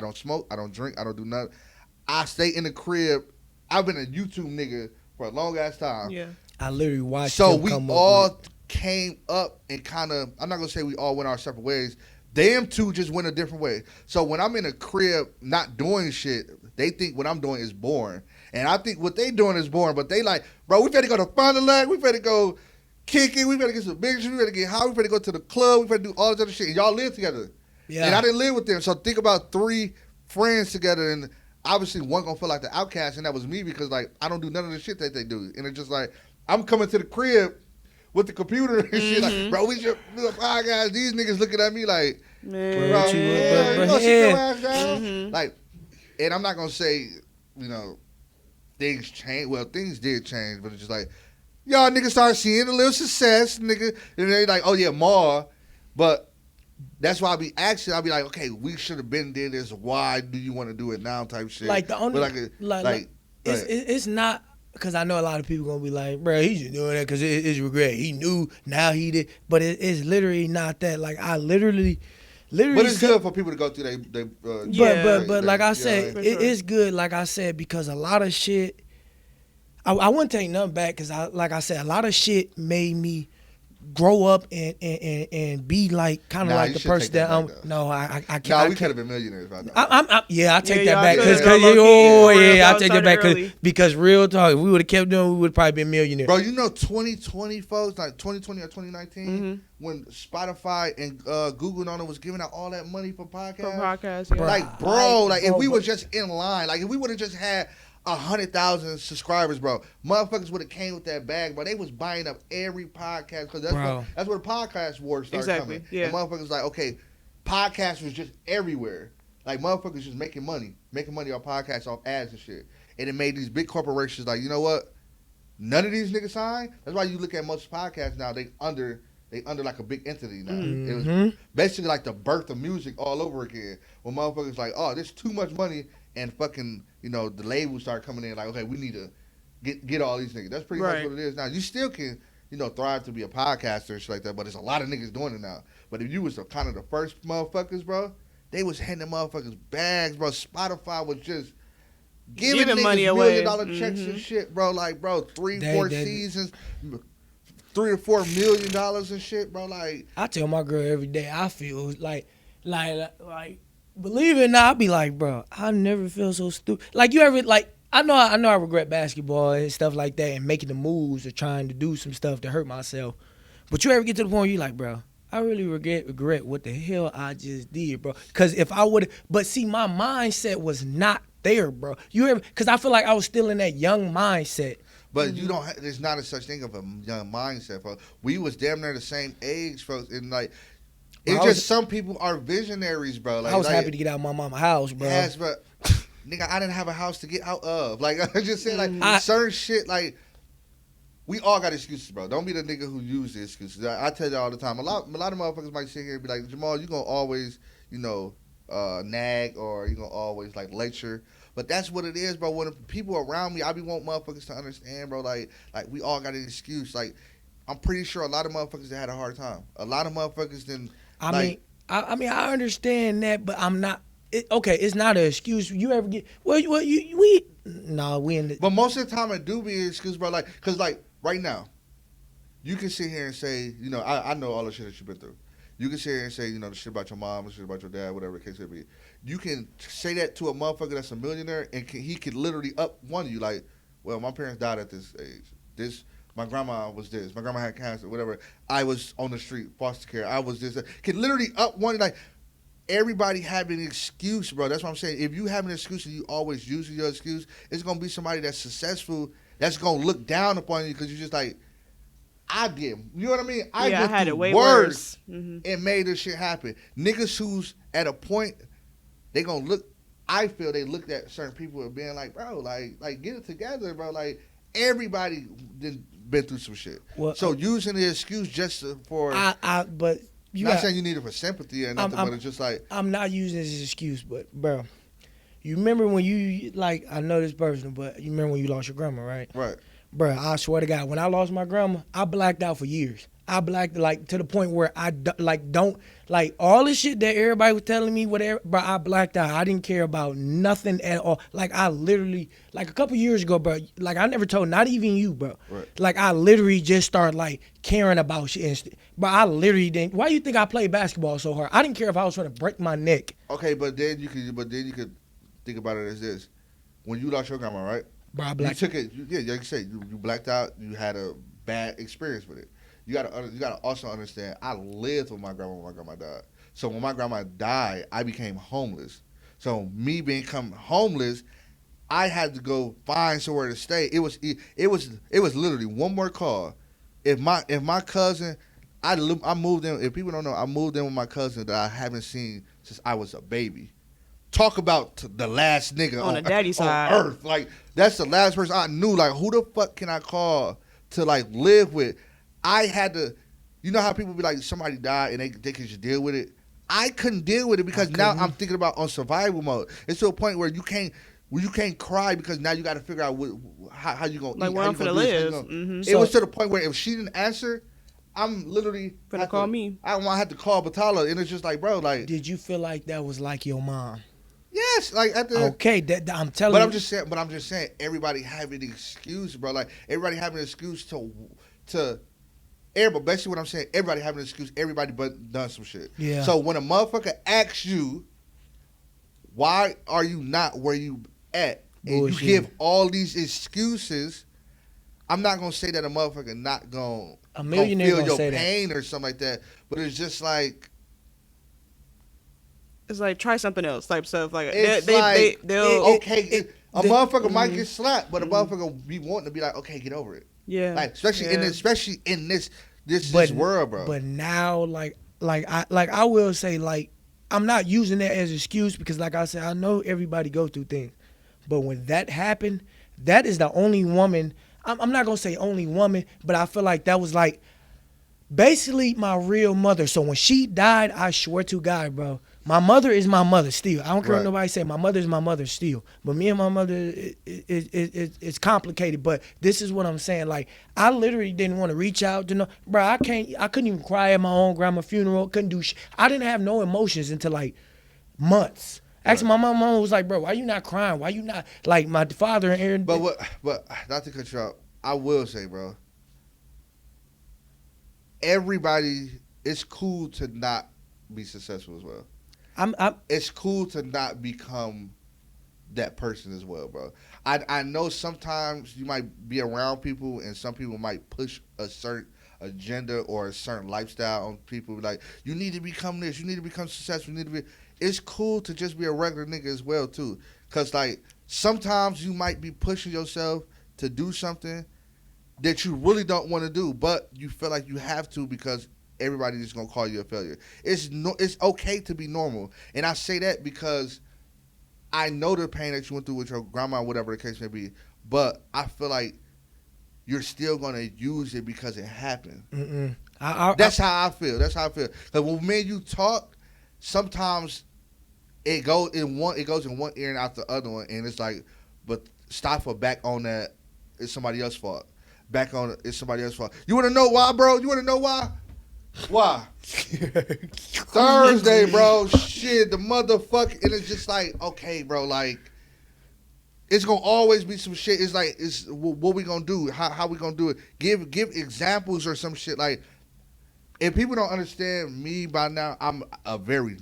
don't smoke. I don't drink. I don't do nothing. I stay in the crib. I've been a YouTube nigga for a long ass time. Yeah. I literally watched. So we all came up and kind of, I'm not gonna say we all went our separate ways. Them two just went a different way. So when I'm in a crib not doing shit, they think what I'm doing is boring. And I think what they doing is boring, but they like, bro, we better go to Fun Leg, we better go kicking, we better get some bitches, we better get high, we better go to the club, we better do all this other shit. And y'all live together. Yeah. And I didn't live with them. So think about 3 friends together, and obviously one gonna feel like the outcast, and that was me because like I don't do none of the shit that they do. And it's just like, I'm coming to the crib with the computer and shit, like, bro, we should do a podcast. These niggas looking at me like, man, bro, you gonna sit your ass down? Like, and I'm not gonna say, you know, things change. Well, things did change, but it's just like, y'all niggas start seeing a little success, nigga, and they like, oh yeah, more. But that's why I be asking. I be like, okay, we should have been did this. Why do you want to do it now? Type shit. Like the only, but like it's not. Because I know a lot of people gonna be like, bro, he's just doing that because it's regret. He knew, now he did. But it's literally not that. Like I literally. But it's good for people to go through but like I said, it's good. Like I said, because a lot of shit. I wouldn't take nothing back because like I said, a lot of shit made me grow up and be like kind of like the person that I can't. No, we could have been millionaires right now. I take that back I take that back because real talk, if we would have kept doing, we would have probably been millionaires. Bro, 2020 folks, like 2020 or 2019, when Spotify and Google and was giving out all that money for podcasts. Yeah. Like, bro, if we were just in line, like if we would have just had 100,000 subscribers, bro, motherfuckers would have came with that bag, but they was buying up every podcast because that's where the podcast wars started coming. Yeah. And motherfuckers like, okay, podcasts was just everywhere. Like motherfuckers just making money off podcasts, off ads and shit. And it made these big corporations like, you know what? None of these niggas sign. That's why you look at most podcasts now, they under like a big entity now. It was basically like the birth of music all over again. When motherfuckers like, oh, there's too much money. And fucking, the labels start coming in like, okay, we need to get all these niggas. That's pretty much what it is now. You still can, thrive to be a podcaster and shit like that, but there's a lot of niggas doing it now. But if you was kind of the first motherfuckers, bro, they was handing motherfuckers bags, bro. Spotify was just giving niggas money away. $1 million checks and shit, bro. Like, bro, 3-4 seasons, $3 or $4 million and shit, bro. Like, I tell my girl every day, I feel like. Believe it or not, I be like, bro, I never feel so stupid. Like, you ever, like, I know I regret basketball and stuff like that and making the moves or trying to do some stuff to hurt myself. But you ever get to the point where you like, bro, I really regret what the hell I just did, bro. Because if I would have, but see, my mindset was not there, bro. Because I feel like I was still in that young mindset. But you don't. There's not a such thing of a young mindset, folks. We was damn near the same age, folks, and like. It's just some people are visionaries, bro. Like, I was happy to get out of my mama's house, bro. Yes, but nigga, I didn't have a house to get out of. Like I just said, like certain shit, like we all got excuses, bro. Don't be the nigga who use the excuses. I tell you all the time. A lot of motherfuckers might sit here and be like, Jamal, you gonna always, nag or you gonna always like lecture. But that's what it is, bro. When people around me, I be want motherfuckers to understand, bro. Like we all got an excuse. Like I'm pretty sure a lot of motherfuckers that had a hard time. A lot of motherfuckers didn't. I mean, I understand that, but I'm not. It's not an excuse. You ever get we in the. But most of the time, it do be an excuse, bro. Like, cause like right now, you can sit here and say, I know all the shit that you've been through. You can sit here and say, the shit about your mom, the shit about your dad, whatever the case may be. You can say that to a motherfucker that's a millionaire, and he could literally up one of you. Like, well, my parents died at this age. My grandma was this. My grandma had cancer, whatever. I was on the street, foster care. I was this. Can literally up one. Like, everybody have an excuse, bro. That's what I'm saying. If you have an excuse and you always use your excuse, it's going to be somebody that's successful that's going to look down upon you because you're just like, I did. You know what I mean? I had it way worse. And made this shit happen. Niggas who's at a point, they going to look, I feel they looked at certain people and being like, bro, like get it together, bro. Like, everybody been through some shit. Well, so using the excuse just for but you not saying you need it for sympathy or nothing, but it's just like I'm not using this as an excuse, but bro, you remember when you like I know this person, but you remember when you lost your grandma, right? Right. Bro, I swear to God, when I lost my grandma, I blacked out for years. I blacked like to the point where I don't like all the shit that everybody was telling me, whatever. Bro, I blacked out. I didn't care about nothing at all. Like I literally, like a couple years ago, bro. Like I never told, not even you, bro. Right. Like I literally just started like caring about shit. But I literally didn't. Why do you think I played basketball so hard? I didn't care if I was trying to break my neck. Okay, but then you could think about it as this: when you lost your grandma, right? Bro, I blacked. You took it. Yeah, like you said, you blacked out. You had a bad experience with it. You gotta also understand. I lived with my grandma when my grandma died. So when my grandma died, I became homeless. So me becoming homeless, I had to go find somewhere to stay. It was literally one more call. If my cousin, I moved in. If people don't know, I moved in with my cousin that I haven't seen since I was a baby. Talk about the last nigga on the daddy side on earth. Like that's the last person I knew. Like who the fuck can I call to like live with? I had to, you know how people be like, somebody died and they can just deal with it? I couldn't deal with it because now I'm thinking about on survival mode. It's to a point where you can't, Well, you can't cry because now you got to figure out how you gonna like eat. where I'm finna live. It was to the point where if she didn't answer, I'm literally finna call me. I have to call Batala, and it's just like, bro, like. Did you feel like that was like your mom? Yes, like at the. Okay, I'm telling you. But I'm just saying, everybody having an excuse, bro. Like everybody having an excuse to. Everybody, basically what I'm saying, everybody having an excuse. Everybody but done some shit. Yeah. So when a motherfucker asks you, why are you not where you at? And Bullshit. You give all these excuses. I'm not gonna say that a motherfucker not gonna feel your pain or something like that, but it's just like it's like try something else type stuff. Like they'll a motherfucker might get slapped, but a Mm-hmm. motherfucker be wanting to be like, okay, get over it. Yeah, like especially in this world, bro. But now, like I will say, like I'm not using that as an excuse because, like I said, I know everybody go through things, but when that happened, that is the only woman. I'm not gonna say only woman, but I feel like that was like basically my real mother. So when she died, I swear to God, bro, my mother is my mother still. I don't care what nobody say. My mother is my mother still. But me and my mother, it's complicated. But this is what I'm saying. Like I literally didn't want to reach out to no, bro. I couldn't even cry at my own grandma's funeral. Couldn't do shit. I didn't have no emotions until like months. Actually, my mom was like, bro, why you not crying? Why you not like my father and Aaron? But not to cut you out, I will say, bro. Everybody, it's cool to not be successful as well. It's cool to not become that person as well, bro. I know sometimes you might be around people and some people might push a certain agenda or a certain lifestyle on people. Like, you need to become this. You need to become successful. You need to be. It's cool to just be a regular nigga as well, too. Because, like, sometimes you might be pushing yourself to do something that you really don't want to do, but you feel like you have to because everybody's just going to call you a failure. It's okay to be normal. And I say that because I know the pain that you went through with your grandma, whatever the case may be, but I feel like you're still going to use it because it happened. That's how I feel. That's how I feel. Because when me and you talk, sometimes it goes in one ear and out the other one, and it's like, but stop for back on that. It's somebody else's fault. Back on it's somebody else's fault. You want to know why, bro? You want to know why? Why? Thursday, bro. Shit, the motherfucker, and it's just like, okay, bro, like, it's gonna always be some shit. It's like, it's what we gonna do? How we gonna do it? Give examples or some shit. Like, if people don't understand me by now, I'm a very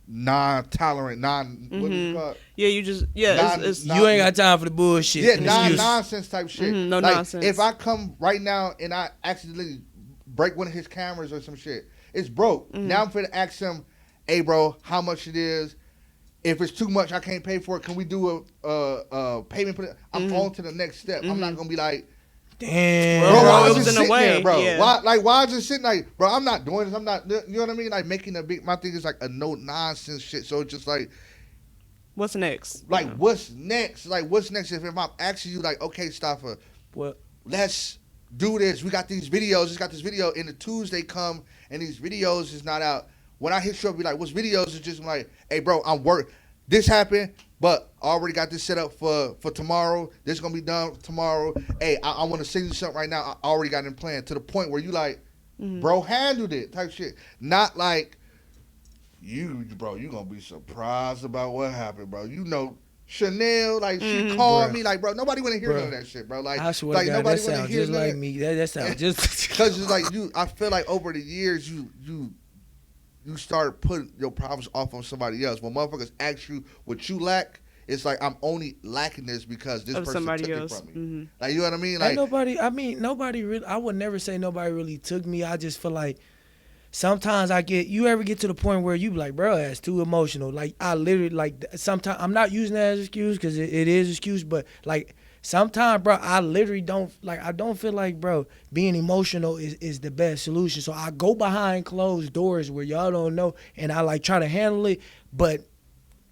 non-tolerant, what do you call it? Yeah, you just you ain't got time for the bullshit. Yeah, nonsense type shit. No like, nonsense. If I come right now and I accidentally break one of his cameras or some shit, it's broke. Now I'm finna ask him, hey bro, how much it is? If it's too much, I can't pay for it. Can we do a payment? I'm on to the next step. I'm not gonna be like, damn, bro, it was in the way, there, bro. yeah. Why is it sitting like, bro? I'm not doing this. I'm not. You know what I mean? Like making a big. My thing is like a no nonsense shit. So it's just like, what's next? Like what's next? Like what's next? If I'm asking you like, okay, Staffa, let's do this. We got these videos. Just got this video. And the Tuesday come and these videos is not out. When I hit you up, be like, what's videos? It's just like, hey, bro, I'm work. This happened, but I already got this set up for tomorrow. This is going to be done tomorrow. Hey, I want to send you something right now. I already got it planned to the point where you like, bro, handled it type shit. Not like, you going to be surprised about what happened, bro. You know, Chanel, like, she called me, like, bro, nobody want to hear none of that shit, bro. Like, I swear to God, nobody that sounds just like me. That sounds just... Because it's like, I feel like over the years, you start putting your problems off on somebody else. When motherfuckers ask you what you lack, it's like, I'm only lacking this because this person took it from me. Like, you know what I mean? Like, nobody really, I would never say nobody really took me. I just feel like sometimes you ever get to the point where you be like, bro, that's too emotional. Like, I literally, like, sometimes, I'm not using that as an excuse because it is an excuse, but like, sometimes, bro, I literally I don't feel like, bro, being emotional is the best solution. So I go behind closed doors where y'all don't know, and I like try to handle it. But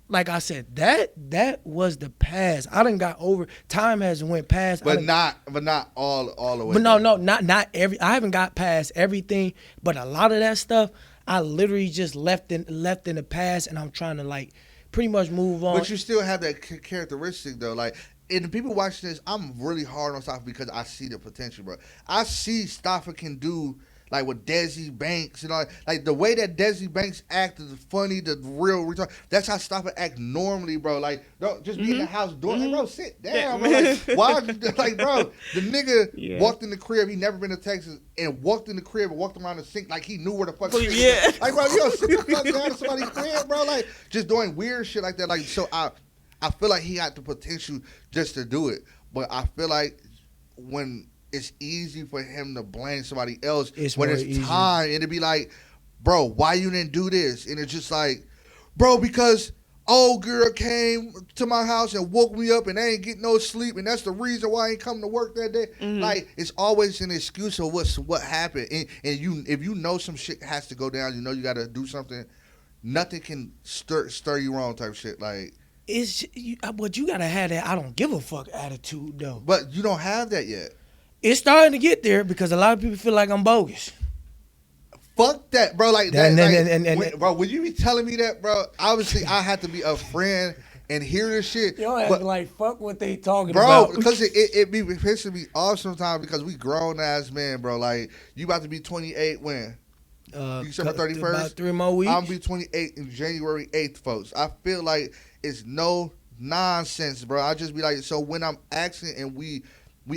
like I said, that was the past. I done got over. Time has went past. But not all the way. But no, not every. I haven't got past everything, but a lot of that stuff I literally just left in the past, and I'm trying to like pretty much move on. But you still have that characteristic though, like. And the people watching this, I'm really hard on Stoffer because I see the potential, bro. I see Stoffer can do like with Desi Banks and all, like the way that Desi Banks act is funny, the real retard. That's how Stoffer act normally, bro. Like, don't just be in the house doing, like, bro, sit down, bro. Like, why? Like, bro, the nigga walked in the crib. He never been to Texas and walked in the crib and walked around the sink like he knew where the fuck. Like, bro, you don't sit the fuck down to somebody's crib, bro. Like, just doing weird shit like that. Like, so I feel like he had the potential just to do it. But I feel like when it's easy for him to blame somebody else, when it's time, and it'd be like, bro, why you didn't do this? And it's just like, bro, because old girl came to my house and woke me up and I ain't getting no sleep, and that's the reason why I ain't come to work that day. Like, it's always an excuse of what happened. And if you know some shit has to go down, you know you got to do something, nothing can stir you wrong type shit. Like, but you gotta have that I don't give a fuck attitude though. But you don't have that yet. It's starting to get there because a lot of people feel like I'm bogus. Fuck that, bro. Like that, bro. When you be telling me that, bro, obviously I have to be a friend and hear this shit. Y'all have to like fuck what they talking about, bro. Because it be pissing me off sometimes because we grown ass men, bro. Like, you about to be 28 when? December 31st. About 3 more weeks. I'll be 28 in January 8th, folks. I feel like it's no nonsense, bro. I just be like, so when I'm asking and we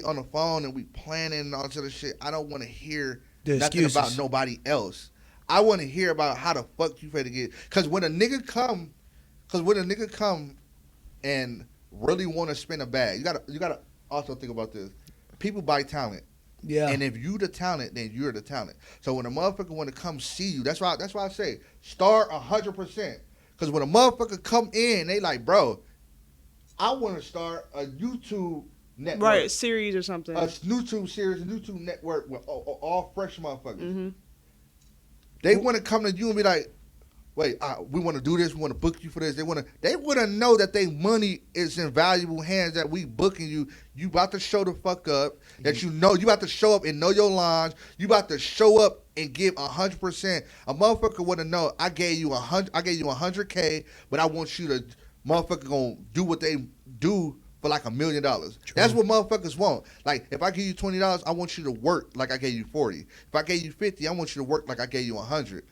on the phone and we planning and all sort of shit, I don't want to hear nothing about nobody else. I want to hear about how the fuck you finna get. Cause when a nigga come and really want to spend a bag, you gotta also think about this. People buy talent. Yeah. And if you the talent, then you're the talent. So when a motherfucker want to come see you, that's why I say start 100%. Because when a motherfucker come in, they like, bro, I want to start a YouTube network. Right, series or something. A YouTube series, a YouTube network with all fresh motherfuckers. They want to come to you and be like, wait, we want to do this. We want to book you for this. They want to know that their money is in valuable hands, that we booking you. You about to show the fuck up. That you know you about to show up and know your lines. You about to show up and give 100%. A motherfucker want to know I gave you 100. I gave you 100K, but I want you to motherfucker gonna do what they do for like $1 million. That's what motherfuckers want. Like, if I give you $20, I want you to work like I gave you 40. If I gave you 50, I want you to work like I gave you 100.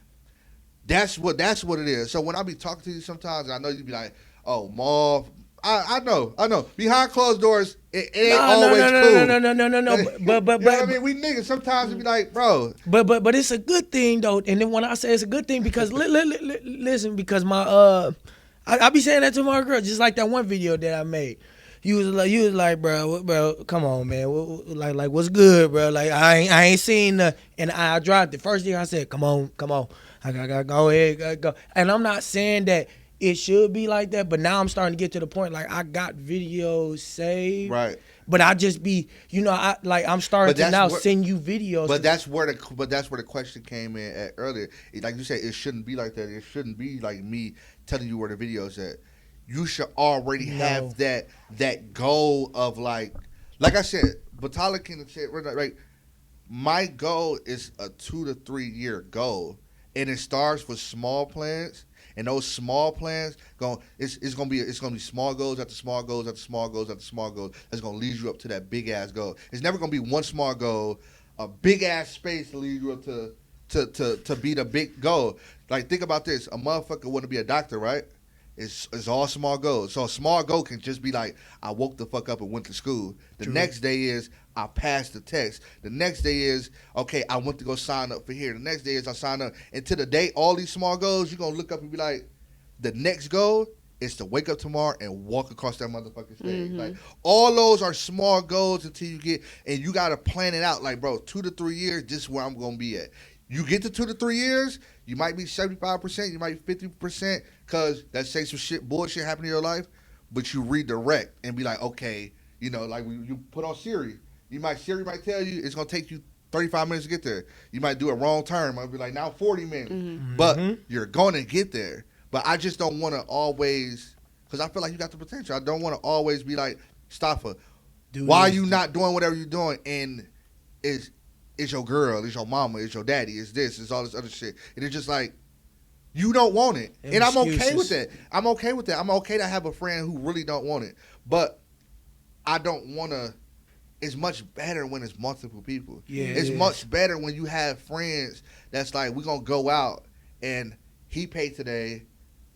That's what it is. So when I be talking to you sometimes, and I know you be like, "Oh, Marv," I know. Behind closed doors, it ain't always cool. No. But you know what I mean, we niggas sometimes be like, bro. But it's a good thing though. And then when I say it's a good thing because listen, because my I be saying that to my girl, just like that one video that I made. You was like, bro, come on, man, like what's good, bro? Like I ain't seen the, and I dropped it. First thing I said, come on. I gotta go ahead, go. And I'm not saying that it should be like that, but now I'm starting to get to the point like I got videos saved, right? But I just be, I'm starting to now send you videos. But that's where the question came in at earlier. Like you said, it shouldn't be like that. It shouldn't be like me telling you where the video's at. You should already have that goal of like I said, Batala King said, right? My goal is a 2 to 3 year goal. And it starts with small plans, and those small plans it's gonna be small goals after small goals after small goals after small goals. That's gonna lead you up to that big ass goal. It's never gonna be one small goal, a big ass space to lead you up to be the big goal. Like, think about this: a motherfucker want to be a doctor, right? It's all small goals. So a small goal can just be like, I woke the fuck up and went to school. The next day is I passed the test. The next day is, okay, I went to go sign up for here. The next day is I signed up. And to the day, all these small goals, you're going to look up and be like, the next goal is to wake up tomorrow and walk across that motherfucking stage. Like, all those are small goals until you get, and you got to plan it out. Like, bro, 2 to 3 years, this is where I'm going to be at. You get to 2 to 3 years, you might be 75%, you might be 50%, because that say some bullshit happened in your life, but you redirect and be like, okay, like you put on Siri. Siri might tell you it's going to take you 35 minutes to get there. You might do a wrong turn. Might be like, now 40 minutes. But you're going to get there. But I just don't want to always, because I feel like you got the potential. I don't want to always be like, Stoffer, why are you not doing whatever you're doing? And it's your girl, it's your mama, it's your daddy, it's this, it's all this other shit. And it's just like, You don't want it. And I'm Excuses. okay with that. I'm okay with that. I'm okay to have a friend who really don't want it. But I don't want to. It's much better when it's multiple people. Yeah, it's much better when you have friends that's like, we're going to go out and he paid today,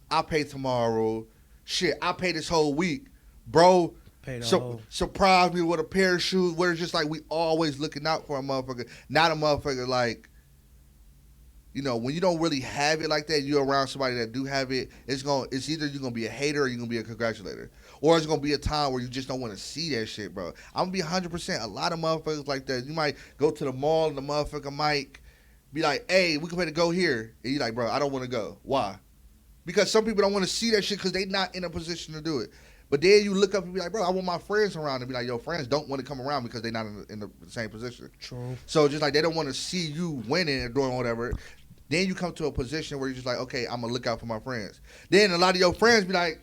I pay tomorrow. Shit, I pay this whole week. Bro, surprise me with a pair of shoes where it's just like we always looking out for a motherfucker. Not a motherfucker like, you know, when you don't really have it like that, you're around somebody that do have it, it's either you're going to be a hater or you're going to be a congratulator. Or it's going to be a time where you just don't want to see that shit, bro. I'm going to be 100%. A lot of motherfuckers like that. You might go to the mall and the motherfucker might be like, hey, we can pay to go here. And you're like, bro, I don't want to go. Why? Because some people don't want to see that shit because they not in a position to do it. But then you look up and be like, bro, I want my friends around. And be like, yo, friends don't want to come around because they're not in the same position. True. So just like they don't want to see you winning or doing whatever. Then you come to a position where you're just like, okay, I'm going to look out for my friends. Then a lot of your friends be like,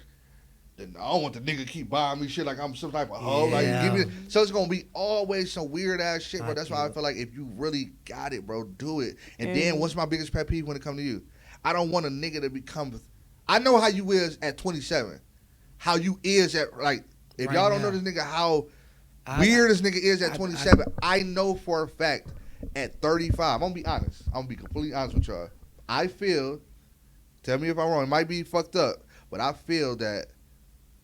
I don't want the nigga keep buying me shit like I'm some type of hoe. Yeah. Like, give me. So it's gonna be always some weird ass shit, bro. That's why I feel like if you really got it, bro, do it. And then what's my biggest pet peeve when it comes to you? I don't want a nigga to become. I know how you is at 27. How you is at like. If Right y'all don't now. know this nigga, how weird this nigga is at 27. I know for a fact at 35. I'm gonna be honest. I'm gonna be completely honest with y'all. I feel. Tell me if I'm wrong. It might be fucked up, but I feel that.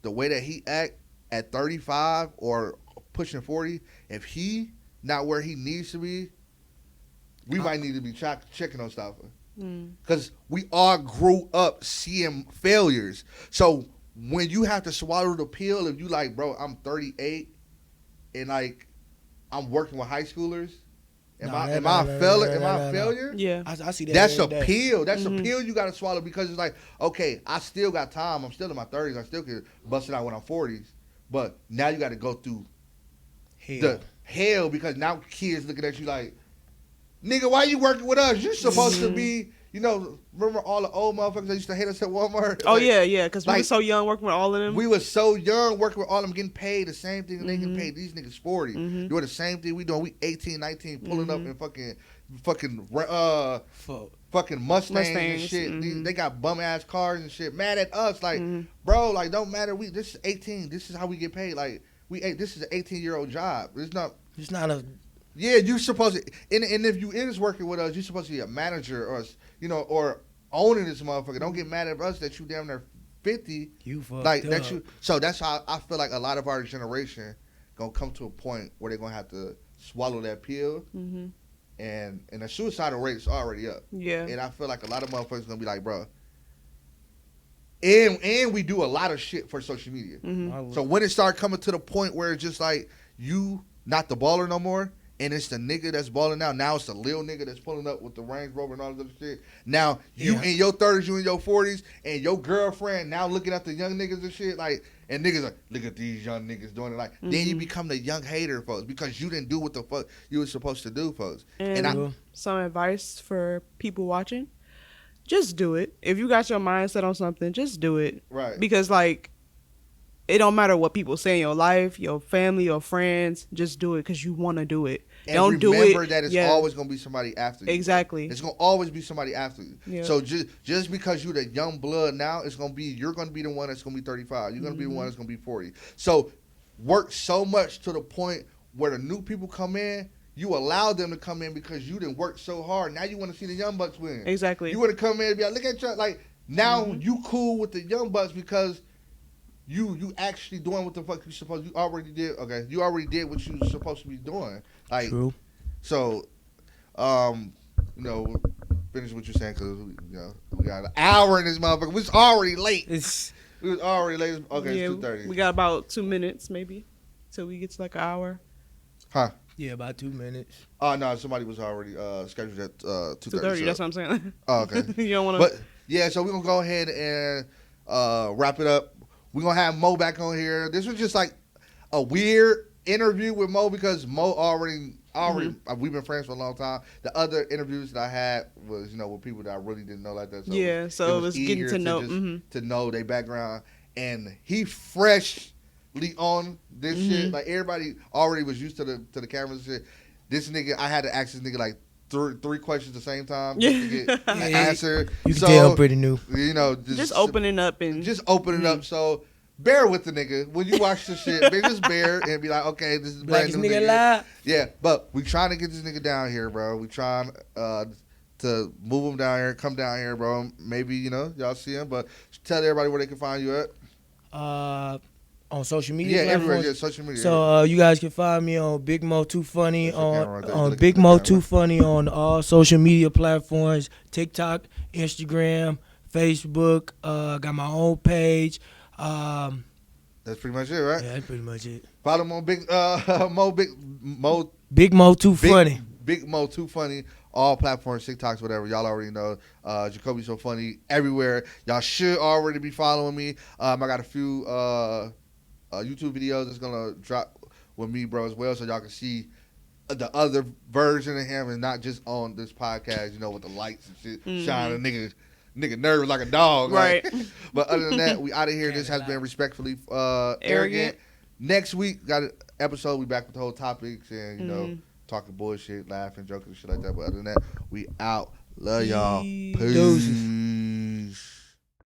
The way that he act at 35 or pushing 40, if he not where he needs to be, we might need to be checking on stuff. Because we all grew up seeing failures. So when you have to swallow the pill, if you like, bro, I'm 38 and like I'm working with high schoolers, am I a failure? Yeah. I see that. That's a every day. pill. That's a pill you got to swallow because it's like, okay, I still got time. I'm still in my 30s. I still can bust it out when I'm 40s. But now you got to go through the hell because now kids looking at you like, nigga, why you working with us? You're supposed to be, you know, remember all the old motherfuckers that used to hate us at Walmart? Oh, like, yeah, because we were so young working with all of them. We were so young working with all of them, getting paid the same thing they getting paid. These niggas 40. Doing the same thing we doing. We 18, 19, pulling up in fucking Mustangs and shit. They got bum ass cars and shit. Mad at us, like, bro, like, don't matter. This is 18. This is how we get paid. Like, this is an 18-year-old job. It's not a. Yeah, you supposed to, and if you is working with us, you're supposed to be a manager or, you know, or owning this motherfucker. Don't get mad at us that you damn near 50. You fucked like up. that you. So that's how I feel like a lot of our generation gonna come to a point where they're gonna have to swallow that pill, and the suicidal rate is already up. Yeah, and I feel like a lot of motherfuckers gonna be like, bro. And we do a lot of shit for social media. So when it start coming to the point where it's just like you not the baller no more. And it's the nigga that's balling out. Now it's the little nigga that's pulling up with the Range Rover and all this other shit. Now you in your 30s, you in your 40s, and your girlfriend now looking at the young niggas and shit like, and niggas like, look at these young niggas doing it like. Then you become the young hater, folks, because you didn't do what the fuck you were supposed to do, folks. And some advice for people watching: just do it. If you got your mindset on something, just do it. Right. Because like. It don't matter what people say in your life, your family, your friends. Just do it because you want to do it. And don't do it. Remember that it's always gonna be somebody after you. Exactly. It's gonna always be somebody after you. Yeah. So just because you're the young blood now, you're gonna be the one that's gonna be 35. You're gonna be the one that's gonna be 40. So work so much to the point where the new people come in. You allow them to come in because you didn't work so hard. Now you want to see the young bucks win. Exactly. You want to come in and be like, look at you. Like now you cool with the young bucks because. You actually doing what the fuck you supposed. You already did. Okay, you already did what you was supposed to be doing. Like, true. So, you know, finish what you're saying because we got an hour in this motherfucker. We was already late. We was already late. Okay, it's 2:30. We got about 2 minutes maybe till we get to like an hour. Huh? Yeah, about 2 minutes. Oh no, somebody was already scheduled at 2:30. 2:30. That's what I'm saying. Oh, okay. You don't want to. But yeah, so we're gonna go ahead and wrap it up. We're going to have Mo back on here. This was just like a weird interview with Mo because Mo already we've been friends for a long time. The other interviews that I had was, with people that I really didn't know like that. So yeah, so it was getting to know. To know their background. And he freshly on this shit. Like everybody already was used to the cameras and shit. This nigga, I had to ask this nigga like three questions at the same time just to get an answer. You can tell I'm pretty new. You know, just opening up and just opening up. So bear with the nigga when you watch the shit. Just bear and be like, okay, this is brand new nigga. Live. Yeah, but we trying to get this nigga down here, bro. We trying to move him down here, come down here, bro. Maybe y'all see him, but tell everybody where they can find you at. On social media, everywhere. Yeah, social media. So you guys can find me on Big Mo2FUNNY on Big Mo2FUNNY on all social media platforms: TikTok, Instagram, Facebook. Got my own page. That's pretty much it, right? Yeah, that's pretty much it. Follow him on Big Mo2FUNNY. Big Mo2FUNNY. All platforms, TikToks, whatever. Y'all already know. Jacoby So Funny everywhere. Y'all should already be following me. I got a few YouTube videos that's gonna drop with me, bro, as well, so y'all can see the other version of him and not just on this podcast, with the lights and shit shining nigga nerves like a dog, right? But other than that, we out of here. This has been Respectfully Arrogant. Next week, got an episode. We back with the whole topics and talking bullshit, laughing, joking, shit like that. But other than that, we out. Love y'all. Peace.